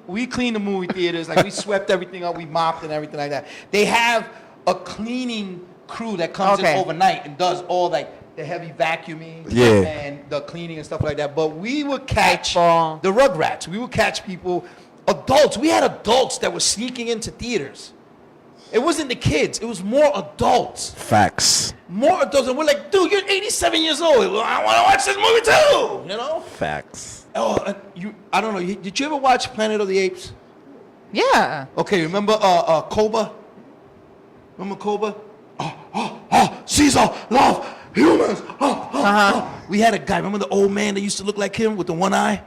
we cleaned the movie theaters, like we swept everything up, we mopped and everything like that. They have a cleaning crew that comes in overnight and does all the heavy vacuuming and the cleaning and stuff like that. But we would catch the Rugrats. We would catch people, adults. We had adults that were sneaking into theaters. It wasn't the kids. It was more adults. Facts. More adults. And we're like, dude, you're 87 years old. Well, I want to watch this movie too. You know? Facts. Oh, I don't know. Did you ever watch Planet of the Apes? Yeah. Okay, remember Koba? Remember Koba? Caesar, love, humans. We had a guy, remember the old man that used to look like him with the one eye?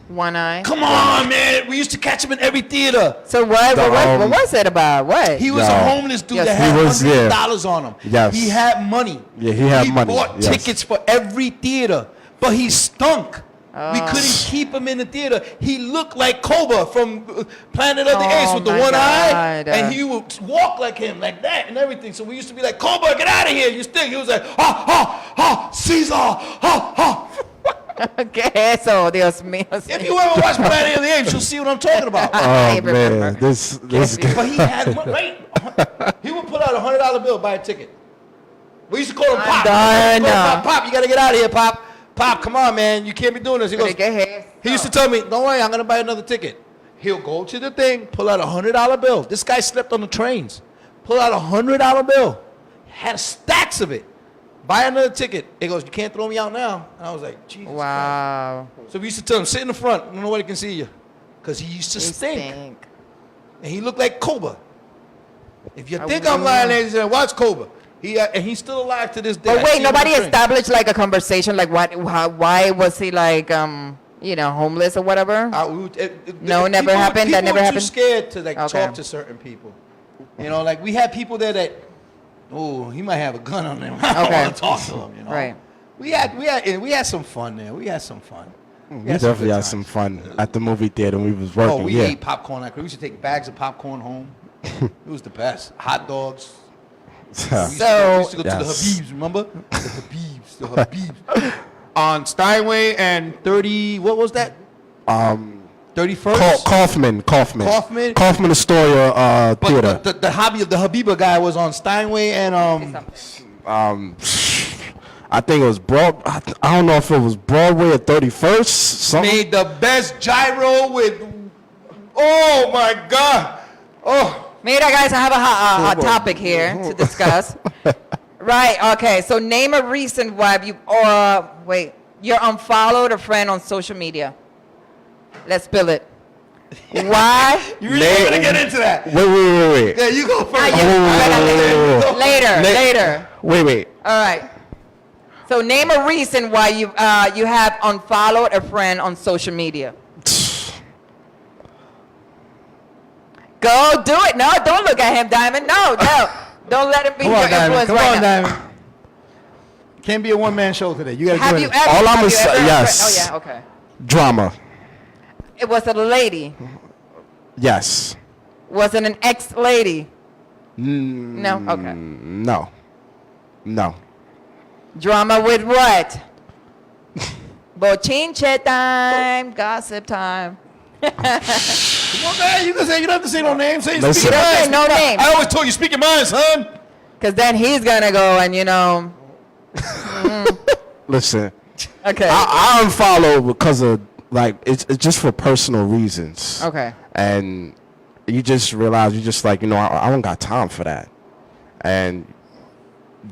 One eye. Come on, man. We used to catch him in every theater. So what was it about? What? He was a homeless dude that had $100 on him. Yes. He had money. Yeah, he had money. He bought tickets for every theater, but he stunk. We couldn't keep him in the theater. He looked like Koba from Planet of the Apes with the one eye, and he would walk like him, like that, and everything. So we used to be like, Koba, get out of here! You stink. He was like, Caesar, Okay, so Dios mío. If you ever watch Planet of the Apes, you'll see what I'm talking about. Oh man, this. But he had he would put out $100 bill, buy a ticket. We used to call him Pop. Pop, you gotta get out of here, Pop. Pop, come on, man. You can't be doing this. He goes, he used to tell me, don't worry, I'm going to buy another ticket. He'll go to the thing, pull out $100 bill. This guy slept on the trains. Pull out $100 bill. Had stacks of it. Buy another ticket. He goes, you can't throw me out now. And I was like, Jesus Wow. Christ. So we used to tell him, sit in the front. Nobody can see you. Because he used to stink. And he looked like Koba. If you think I'm lying, ladies and gentlemen, watch Koba. And he's still alive to this day. But wait, nobody established a conversation why was he homeless or whatever? No, never happened. That never happened. People were too scared to talk to certain people. We had people there that, he might have a gun on him. I don't want to talk to him. Right. We had some fun there. We had some fun. We definitely had some fun at the movie theater when we was working. We ate popcorn. We used to take bags of popcorn home. It was the best. Hot dogs. We used to go to the Habibs, remember? The Habibs. On Steinway and 30, what was that? 31st? Kaufman. Kaufman Astoria Theater. But the Habiba guy was on Steinway and I think it was I don't know if it was Broadway or 31st. Something. Made the best gyro with, oh my God. Oh. Mira, guys, I have a hot topic here to discuss. Right, okay, so name a reason why you're unfollowed a friend on social media. Let's spill it. Why? You really want to get into that? Wait. Yeah, you go first. Later. Wait. All right. So name a reason why you have unfollowed a friend on social media. Go do it. No, don't look at him, Diamond. No. Don't let him be your influence Come right on, now. Diamond. Can't be a one-man show today. You got to Have do you it. ever? All I'm have you gonna say- ever- yes. Oh yeah. Okay. Drama. It was a lady. Yes. Was it an ex-lady? No. Okay. No. Drama with what? Bochinche time, gossip time. Come on, man. You can say you don't have to say no names. Say No, speak sir. your mind. Say no name. I always told you speak your mind, son. Because then he's going to go and, Listen. Okay. I unfollow because of it's just for personal reasons. Okay. And you just realize you just like I don't got time for that. And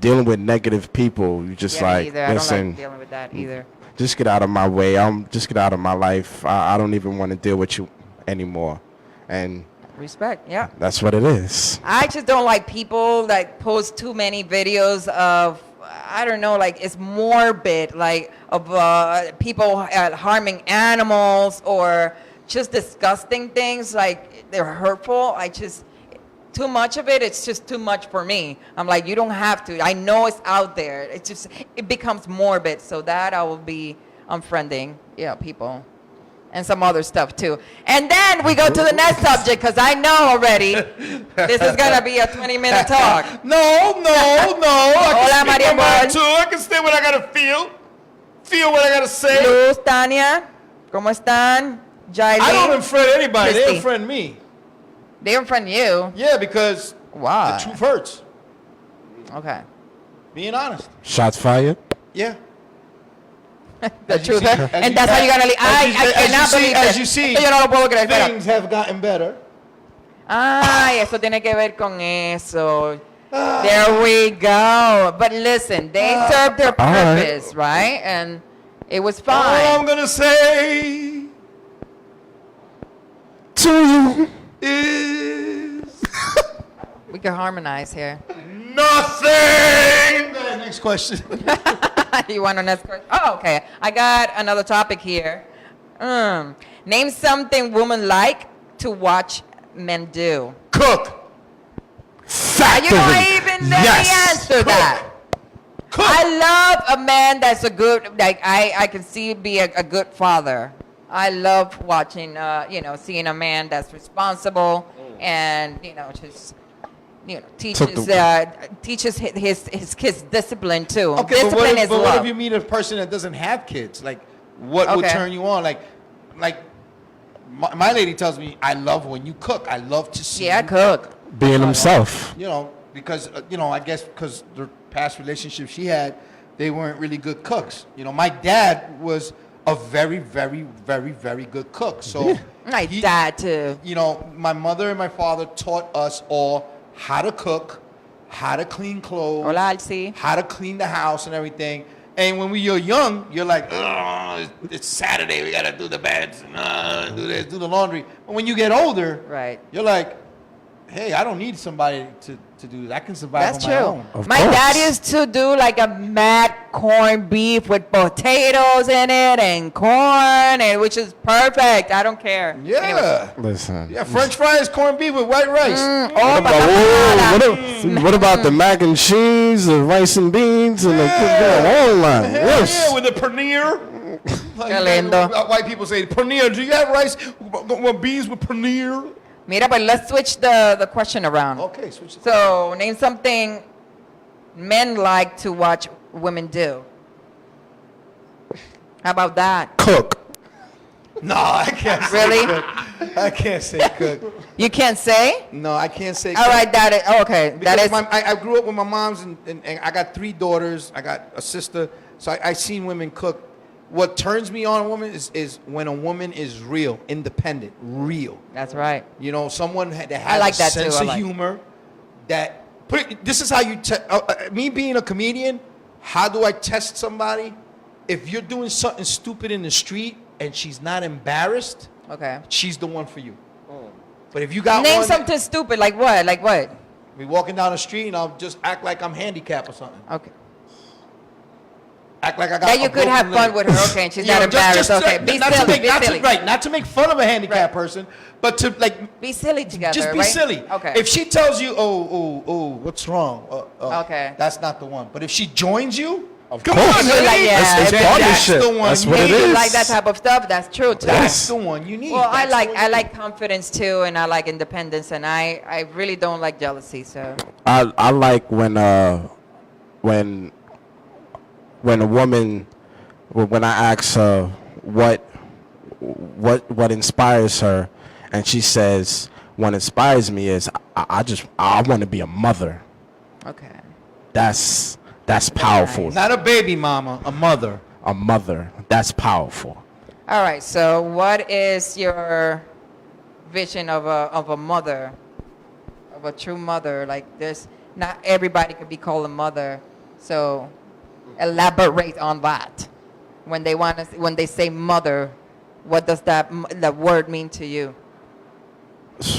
dealing with negative people, you just Yeah, me either. I don't listen. like dealing with that either. Just get out of my way. Just get out of my life. I don't even want to deal with you anymore. And Respect, yeah. that's what it is. I just don't like people that post too many videos of, I don't know, like it's morbid, like of people harming animals or just disgusting things, like they're hurtful. Too much of it, it's just too much for me. I'm like, you don't have to. I know it's out there. It becomes morbid. So that I will be unfriending, people. And some other stuff too. And then we go to the next subject because I know already this is going to be a 20-minute talk. No. Hola, Maria Amor. I can say what I got to feel. Feel what I got to say. Luz, Tania, ¿cómo están? Jailin, I don't unfriend anybody. They Christy. unfriend me. They unfriend you? Yeah, because Why? the truth hurts. Okay. Being honest. Shots fired. Yeah. The truth hurts. And that's how you're going to leave. I cannot believe As it. you see, Esto yo no lo puedo creer. Espera. things have gotten better. Ay, eso tiene que ver con eso. There we go. But listen, they served their all right. purpose, right? And it was All fine. I'm going to say To you. is We can harmonize here. nothing. Next question. You want to next question? Oh, okay. I got another topic here. Name something women like to watch men do. Cook. You don't even let me answer that. Cook. I love a man that's a good, like I can see be a good father. I love watching, seeing a man that's responsible and, just, teaches his kids discipline too. Okay, Discipline is but what love. if you meet a person that doesn't have kids? Like, what would Okay. turn you on? Like my lady tells me, I love when you cook. I love to see Yeah, you cook. Being himself. Because, I guess because the past relationships she had, they weren't really good cooks. My dad was a very, very, very, very good cook. So My dad too. My mother and my father taught us all how to cook, how to clean clothes, Hola, Alci. how to clean the house and everything. And when you're young, you're like, it's Saturday, we gotta do the beds, and do this, do the laundry. But when you get older, Right. you're like, hey, I don't need somebody to do this. I can survive That's on my true. own. Of My course. dad used to do like a mad corned beef with potatoes in it and corn, and which is perfect. I don't care. Yeah. Anyway. Listen. Yeah, French fries, corned beef with white rice. Oh, What about the mac and cheese, the rice and beans, and the whole line? Hell Yes. yeah, with the paneer. Qué lindo. White people say, paneer, do you have rice? Want beans with paneer? Mira, but let's switch the question around. Okay, switch it. So, name something men like to watch women do. How about that? Cook. No, I can't say Really? cook. I can't say cook. You can't say? No, I can't say All cook. right, that is, okay. Because That is, I grew up with my moms, and I got 3 daughters. I got a sister. So I seen women cook. What turns me on a woman is when a woman is real, independent, real. that's right. Someone that has I like a that too, sense I of like. humor. This is how you me being a comedian. How do I test somebody? If you're doing something stupid in the street and she's not embarrassed, Okay. she's the one for you. But if you got Name one, something stupid. Like what? Like what? we walking down the street and I'll just act like I'm handicapped or something. Okay. Act like I got. That you a could broken have fun leg. with her. Okay, and she's You not know, embarrassed. Okay, be not silly. to make, Be not silly. To, right, not to make fun of a handicapped person, but to like Be silly together. just be right? silly. Okay. If she tells you, oh, what's wrong? Okay. That's not the one. But if she joins you, Of come course. on, You're honey, like, yeah. It's then partnership. that's the one That's you what it need. You is. like that type of stuff? That's true too. That's the one you need. Well, I That's the like one I you like confidence too, and I like independence, and I really don't like jealousy. So I like when a woman, when I ask her what inspires her, and she says what inspires me is I want to be a mother. okay. That's powerful. Not a baby mama, a mother. A mother. That's powerful. All right. So what is your vision of a mother, of a true mother? Like this, not everybody can be called a mother. So elaborate on that. When they say mother, what does that word mean to you?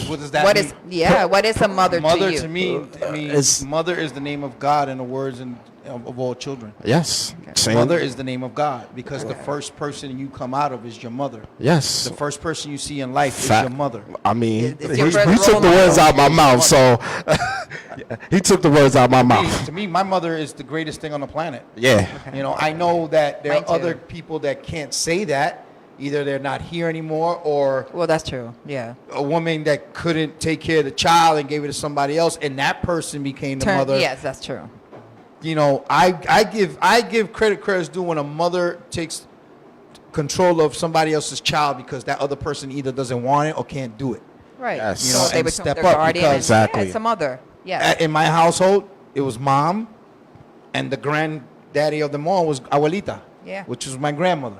What does that What mean? is what is a mother to Mother you? to me means mother is the name of God in the words of all children. Yes. Same. Mother is the name of God because the first person you come out of is your mother. Yes. The first person you see in life Fact. is your mother. I mean, It's he your first took role the words model. out of my mouth, so he took the words out of my mouth. To me, my mother is the greatest thing on the planet. Yeah. You know, I know that there Mine are too. other people that can't say that. Either they're not here anymore, or Well, that's true. Yeah. a woman that couldn't take care of the child and gave it to somebody else, and that person became the mother. Yes, that's true. You know, I give credit's due when a mother takes control of somebody else's child because that other person either doesn't want it or can't do it. Right. Yes. You So know, they and become step their up guardian. because- And, Exactly. yeah, it's a mother. Yeah. In my household, it was mom, and the granddaddy of them all was abuelita, Yeah. which was my grandmother.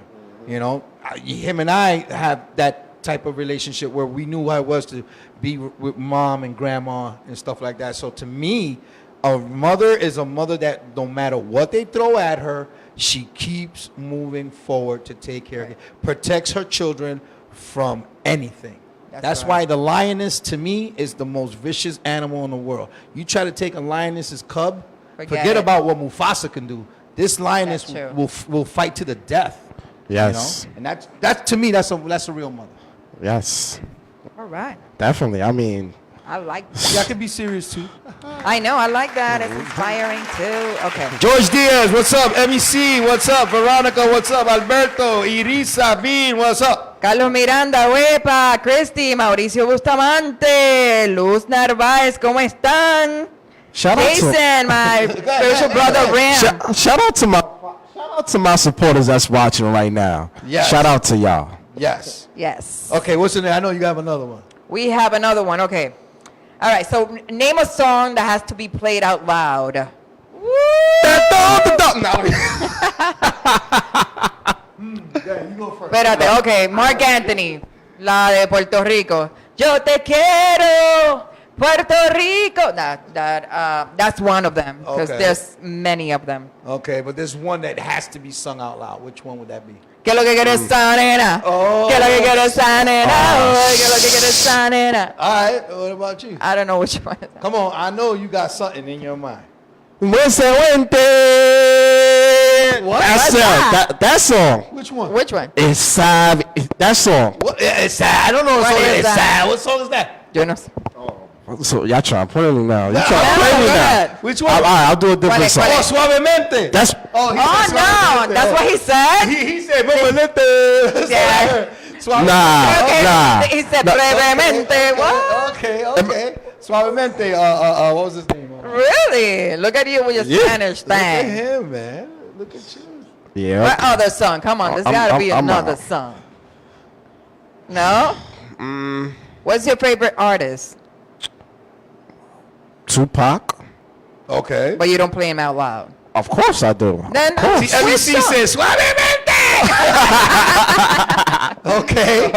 You know, him and I have that type of relationship where we knew how it was to be with mom and grandma and stuff like that. So to me, a mother is a mother that no matter what they throw at her, she keeps moving forward to take care of it, protects her children from anything. That's right. why the lioness to me is the most vicious animal in the world. You try to take a lioness's cub, Forget forget it. about what Mufasa can do. This lioness That's true. will fight to the death. Yes. You know? And that's to me that's a real mother. Yes. All right. Definitely. I mean, I like Y'all can be serious too. I know. I like that. It's inspiring too. Okay. George Diaz, what's up? MEC, what's up? Veronica, what's up? Alberto, Irisa, Bean, what's up? Carlos Miranda, Huepa, Christy, Mauricio Bustamante, Luz Narváez, ¿cómo están? shout out to Jason, my spiritual brother Ram. shout out to my supporters that's watching right now. Yes. Shout out to y'all. Yes. Yes. Okay, what's in there? I know you have another one. We have another one. Okay. All right. So name a song that has to be played out loud. You go first. Espérate. Okay. Mark Anthony, la de Puerto Rico. Yo te quiero, Puerto Rico. That's one of them because Okay. there's many of them. Okay, but there's one that has to be sung out loud. Which one would that be? ¿Qué es lo que quiere esa nena? Oh. ¿Qué es lo que quiere esa nena? Oh, ¿qué es lo que quiere esa nena? All right, what about you? I don't know which one. Come on, I know you got something in your mind. What? That song. Which one? Which one? It's sad. That song. What? It's sad. I don't know what What song is it's that? sad. What song is that? Yo no sé. So y'all trying to play me now. You trying to play me go now. ahead. Which one? All right, I'll do a different song. Oh, Suavemente. That's Oh, he Oh said no, Suavemente. that's what he said. He said Suavemente. That's Yeah. what I heard. Suavemente. Nah, Okay. nah. He said No. brevemente. What? Okay. Suavemente. What was his name? Really? Look at you with your Yeah. Spanish Look at thing. him, man. Look at you. Yeah. What other song? Come on, there's got to be another song. No? What's your favorite artist? Tupac. Okay. But you don't play him out loud. Of course I do. Then See, MEC which song? says Suavemente. Okay.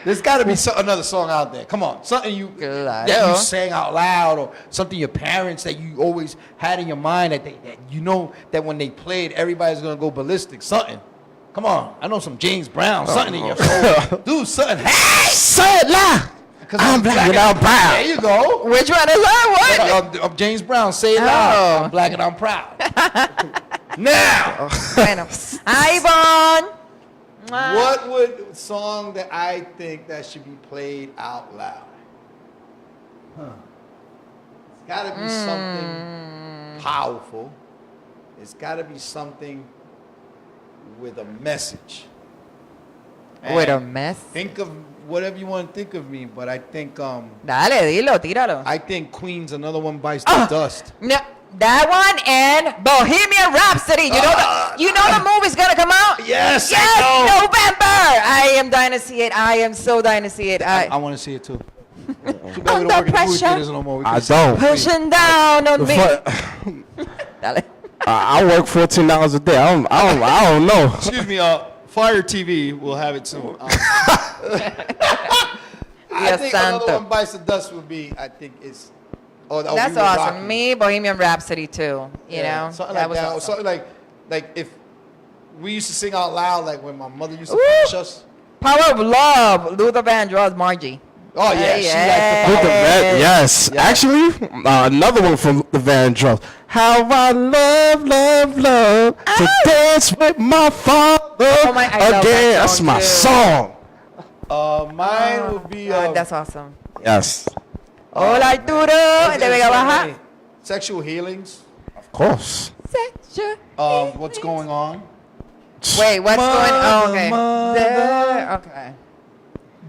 There's got to be another song out there. Come on, something that you sang out loud, or something your parents that you always had in your mind that you know that when they played, everybody's gonna go ballistic. Something. Come on, I know some James Brown, something in your soul. Do something. Hey, say it loud. I'm black and I'm proud. There you go. Which one is that? What? Of James Brown, say it loud. I'm black and I'm proud. Now. Bueno. Hi, Yvonne. What would song that I think that should be played out loud? It's got to be something powerful. It's got to be something with a message. With a And message? Think of whatever you want to think of me, but I think Dale, dilo, tíralo. I think Queen's Another One Bites the Dust. No, that one and Bohemian Rhapsody. You know the movie's gonna come out? Yes, yes, I know. November. I am dying to see it. I am so dying to see it. I want to see it too. Too bad we Under don't work in movie pressure. theaters no more. We I can see don't. it free. Pushing down on me. Dale. I work 14 hours a day. I don't know. Excuse me, Fire TV will have it soon. I Dios think santo. Another One Bites the Dust would be, I think it's... That's awesome. Me, Bohemian Rhapsody too. You know, something that like was that. Or awesome. something like if we used to sing out loud, like when my mother used to Ooh. punish us. Power of Love, Luther Vandross, Margie. Oh yeah, she liked With the the power. Van, yes. Actually, another one from the Van Drums. How I love to dance with my father I love that again. That's song, my too. song. Mine would be. God, that's awesome. Yes, Hola Arturo, de Vega Baja. Sexual healings. of course. Sexual. What's going on? Wait, what's going on? Okay. Mother. There, okay.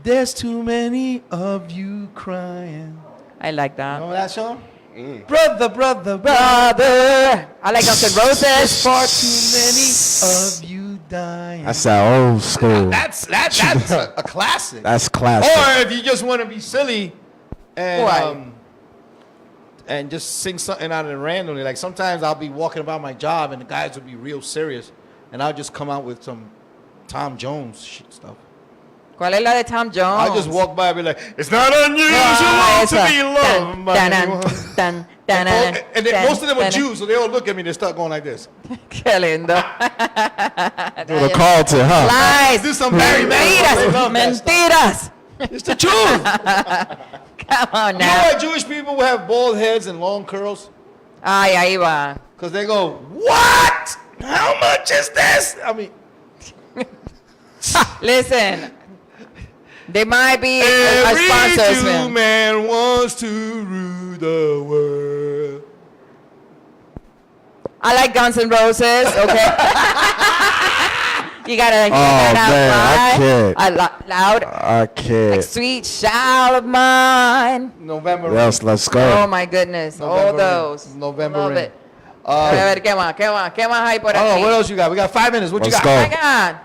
There's too many of you crying. I like that. Remember that song? Brother. I like Guns N' Roses. Far too many of you dying. That's that old school. That's a classic. That's classic. Or if you just want to be silly Right. and just sing something out of it randomly. Like sometimes I'll be walking about my job and the guys will be real serious, and I'll just come out with some Tom Jones stuff. ¿Cuál es la de Tom Jones? I'll just walk by and be like, it's not unusual to be loved by anyone. And then most of them are Jews, so they all look at me and they start going like this. Qué lindo. The call to her. Lies. Do some Barry Manilow. Mentiras. It's the truth. Come on You know now. why Jewish people have bald heads and long curls? Ay, ahí va. Because they go, what? How much is this? I mean, Listen. They might be a every sponsor. Jew man wants to rule the world. I like Guns N' Roses, okay? You gotta hear that out loud. Loud. I can't. Like Sweet Child of Mine. November. Yes, let's go. Oh my goodness. All November those. Rain. November Love Rain. it. A ver, ¿qué más hay por Oh, aquí? what else you got? We got 5 minutes. What Let's you go. got? My God.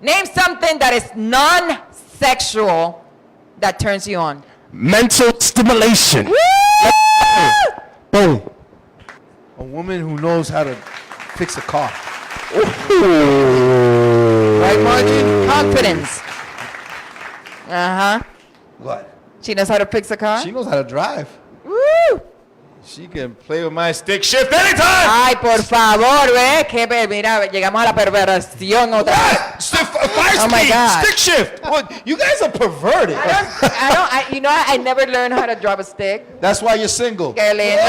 Name something that is non-sexual that turns you on. Mental stimulation. Boom. A woman who knows how to fix a car. Right, Margie? Confidence. Uh-huh. What? She knows how to fix a car? She knows how to drive. Woo! She can play with my stick shift anytime. Ay, por favor, ve. Mira, llegamos a la perversión otra vez. Fire Oh my speed, God. stick shift. What? You guys are perverted. I never learned how to drive a stick. That's why you're single. Qué lindo.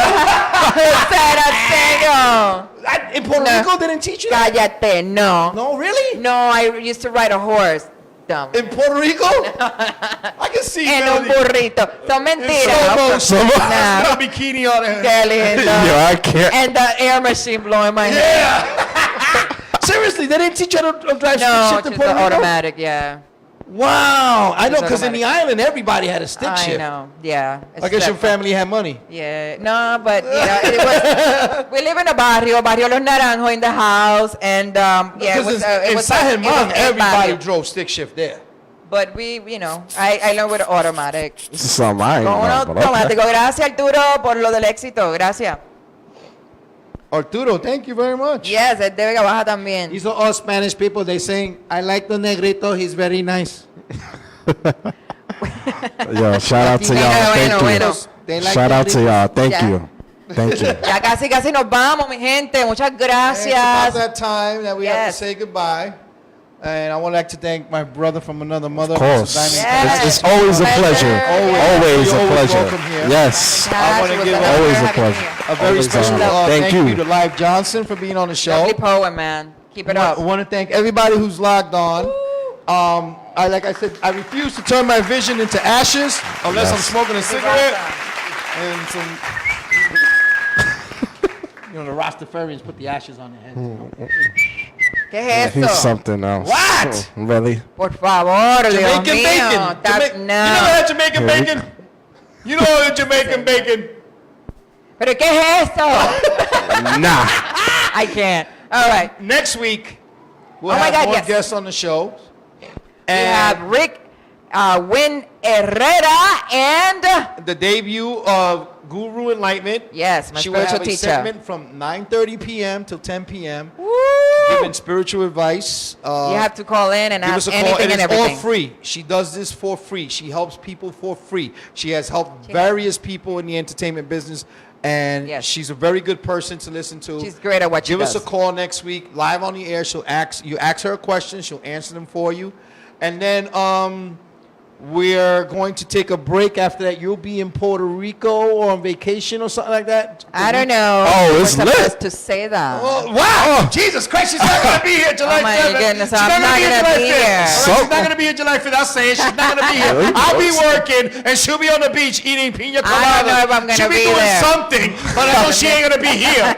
Será In Puerto Rico, they didn't teach you that? Cállate, no. No, really? No, I used to ride a horse. Dumb. In Puerto Rico? I can see En un Melody. burrito. Son mentiras. Slow motion. Nah. Got a bikini on her. Qué lindo. Yo, I can't. And the air machine blowing my hair. Yeah. Seriously, they didn't teach you how to drive stick No, shift in just Puerto the Rico? automatic, yeah. Wow. I know, It's because in the island, everybody had a stick I shift. know, yeah. I guess your family had money. Yeah, no, but you know, it was, we live in a barrio Los Naranjos in the house, and yeah, it was, in was San it Germán, was everybody barrio. drove stick shift there. But we, you know, I learned with automatic. This is something I ain't Con un know, but okay. automático. Gracias, Arturo, por lo del éxito. Gracias. Arturo, thank you very much. Yes, es de Vega Baja también. These are all Spanish people. They saying, I like the negrito. He's very nice. Yo, shout out to y'all. Thank you. They like Shout the out to y'all. Thank Yeah. you. Thank you. Ya casi nos vamos, mi gente. Muchas It's gracias. about that time that we have to Yes. say goodbye. And I would like to thank my brother from another mother. Of course. Mr. Diamond. It's always a pleasure. Always a pleasure. Welcome here. Yes. I want to give Always a pleasure. a very Always special honor. thank you you. to Live Johnson for being on the show. Lovely poem, man. Keep it up. I want to thank everybody who's logged on. Like I said, I refuse to turn my vision into ashes unless I'm smoking a cigarette and some. You know, the Rastafarians put the ashes on their heads. ¿Qué es He's eso? something else. What? Really? Por favor, Dios Jamaican mío. bacon. That's- You never had Jamaican bacon? You know the Jamaican bacon? ¿Pero qué es eso? Nah. I can't. All right. Next week, we'll Oh my have God, more yes. guests on the show. We have Rick Win Herrera and the debut of Guru Enlightenment. Yes, my She will spiritual have a teacher. segment from 9:30 p.m. till 10 p.m. giving spiritual advice. You have to call in and Give ask us a call. anything It and is all everything. free. She does this for free. She helps people for free. She has helped various people in the entertainment business, and she's a very good person to listen to. She's great at what she Give us does. a call next week, live on the air. She'll ask her a question. She'll answer them for you, and then we're going to take a break after that. You'll be in Puerto Rico or on vacation or something like that. I don't know. Oh, We're it's lit. supposed to say that. Oh, wow! Jesus Christ, she's not going to be here July 5th. Oh my goodness, She's I'm not gonna gonna be July 5th. here. All right, she's not going to be here July 5th. I'll say it. She's not going to be here. I'll be working, and she'll be on the beach eating pina coladas. I don't know if I'm gonna She'll be be doing there. something, but I know she ain't going to be here.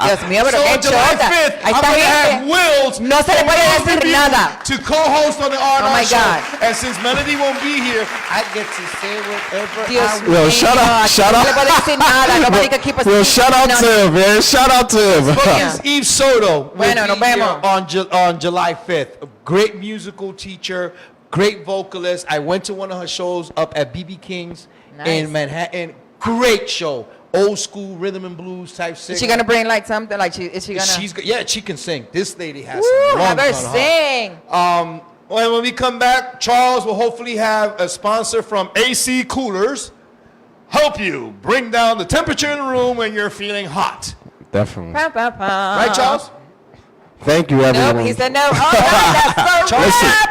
Dios mío, pero So qué on July chota. 5th, Ahí I'm está going to have gente. Wills No se le from puede Wills decir Review nada. to co-host on the R&R Oh my show. God. And since Melody won't be here, I get to say whatever Dios I mío. Yo, shout out. Shout No le puede decir nada. Nobody out. can keep us. Well, shout out to him, man. Shout out to him. Bookings Eve Soto will Bueno, nos be here vemos. on July 5th. A great musical teacher, great vocalist. I went to one of her shows up at BB King's Nice. in Manhattan. Great show. Old school rhythm and blues type singer. Is she gonna bring like something? Like is she gonna? Yeah, she can sing. This lady has Woo, some have lungs her on her. sing. When we come back, Charles will hopefully have a sponsor from AC Coolers help you bring down the temperature in the room when you're feeling hot. Definitely. Right, Charles? Thank you, everyone. Nope, he said no. Oh, God, that's so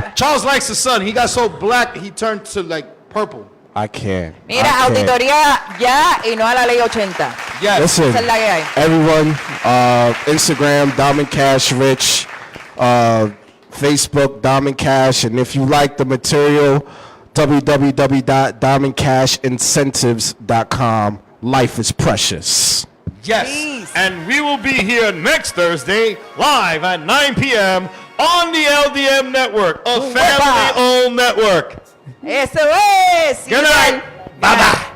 rap. Charles likes the sun. He got so black, he turned to like purple. I can't. Mira, I can't. auditoría ya y no a la ley 80. Yes. Listen, Esa es la que hay. everyone, Instagram, Diamond Cash Rich, Facebook, Diamond Cash, and if you like the material, www.diamondcashincentives.com. Life is precious. Yes. And we will be here next Thursday, live at 9 p.m. on the LDM Network, a family-owned network. Eso es. Good night. Bye-bye.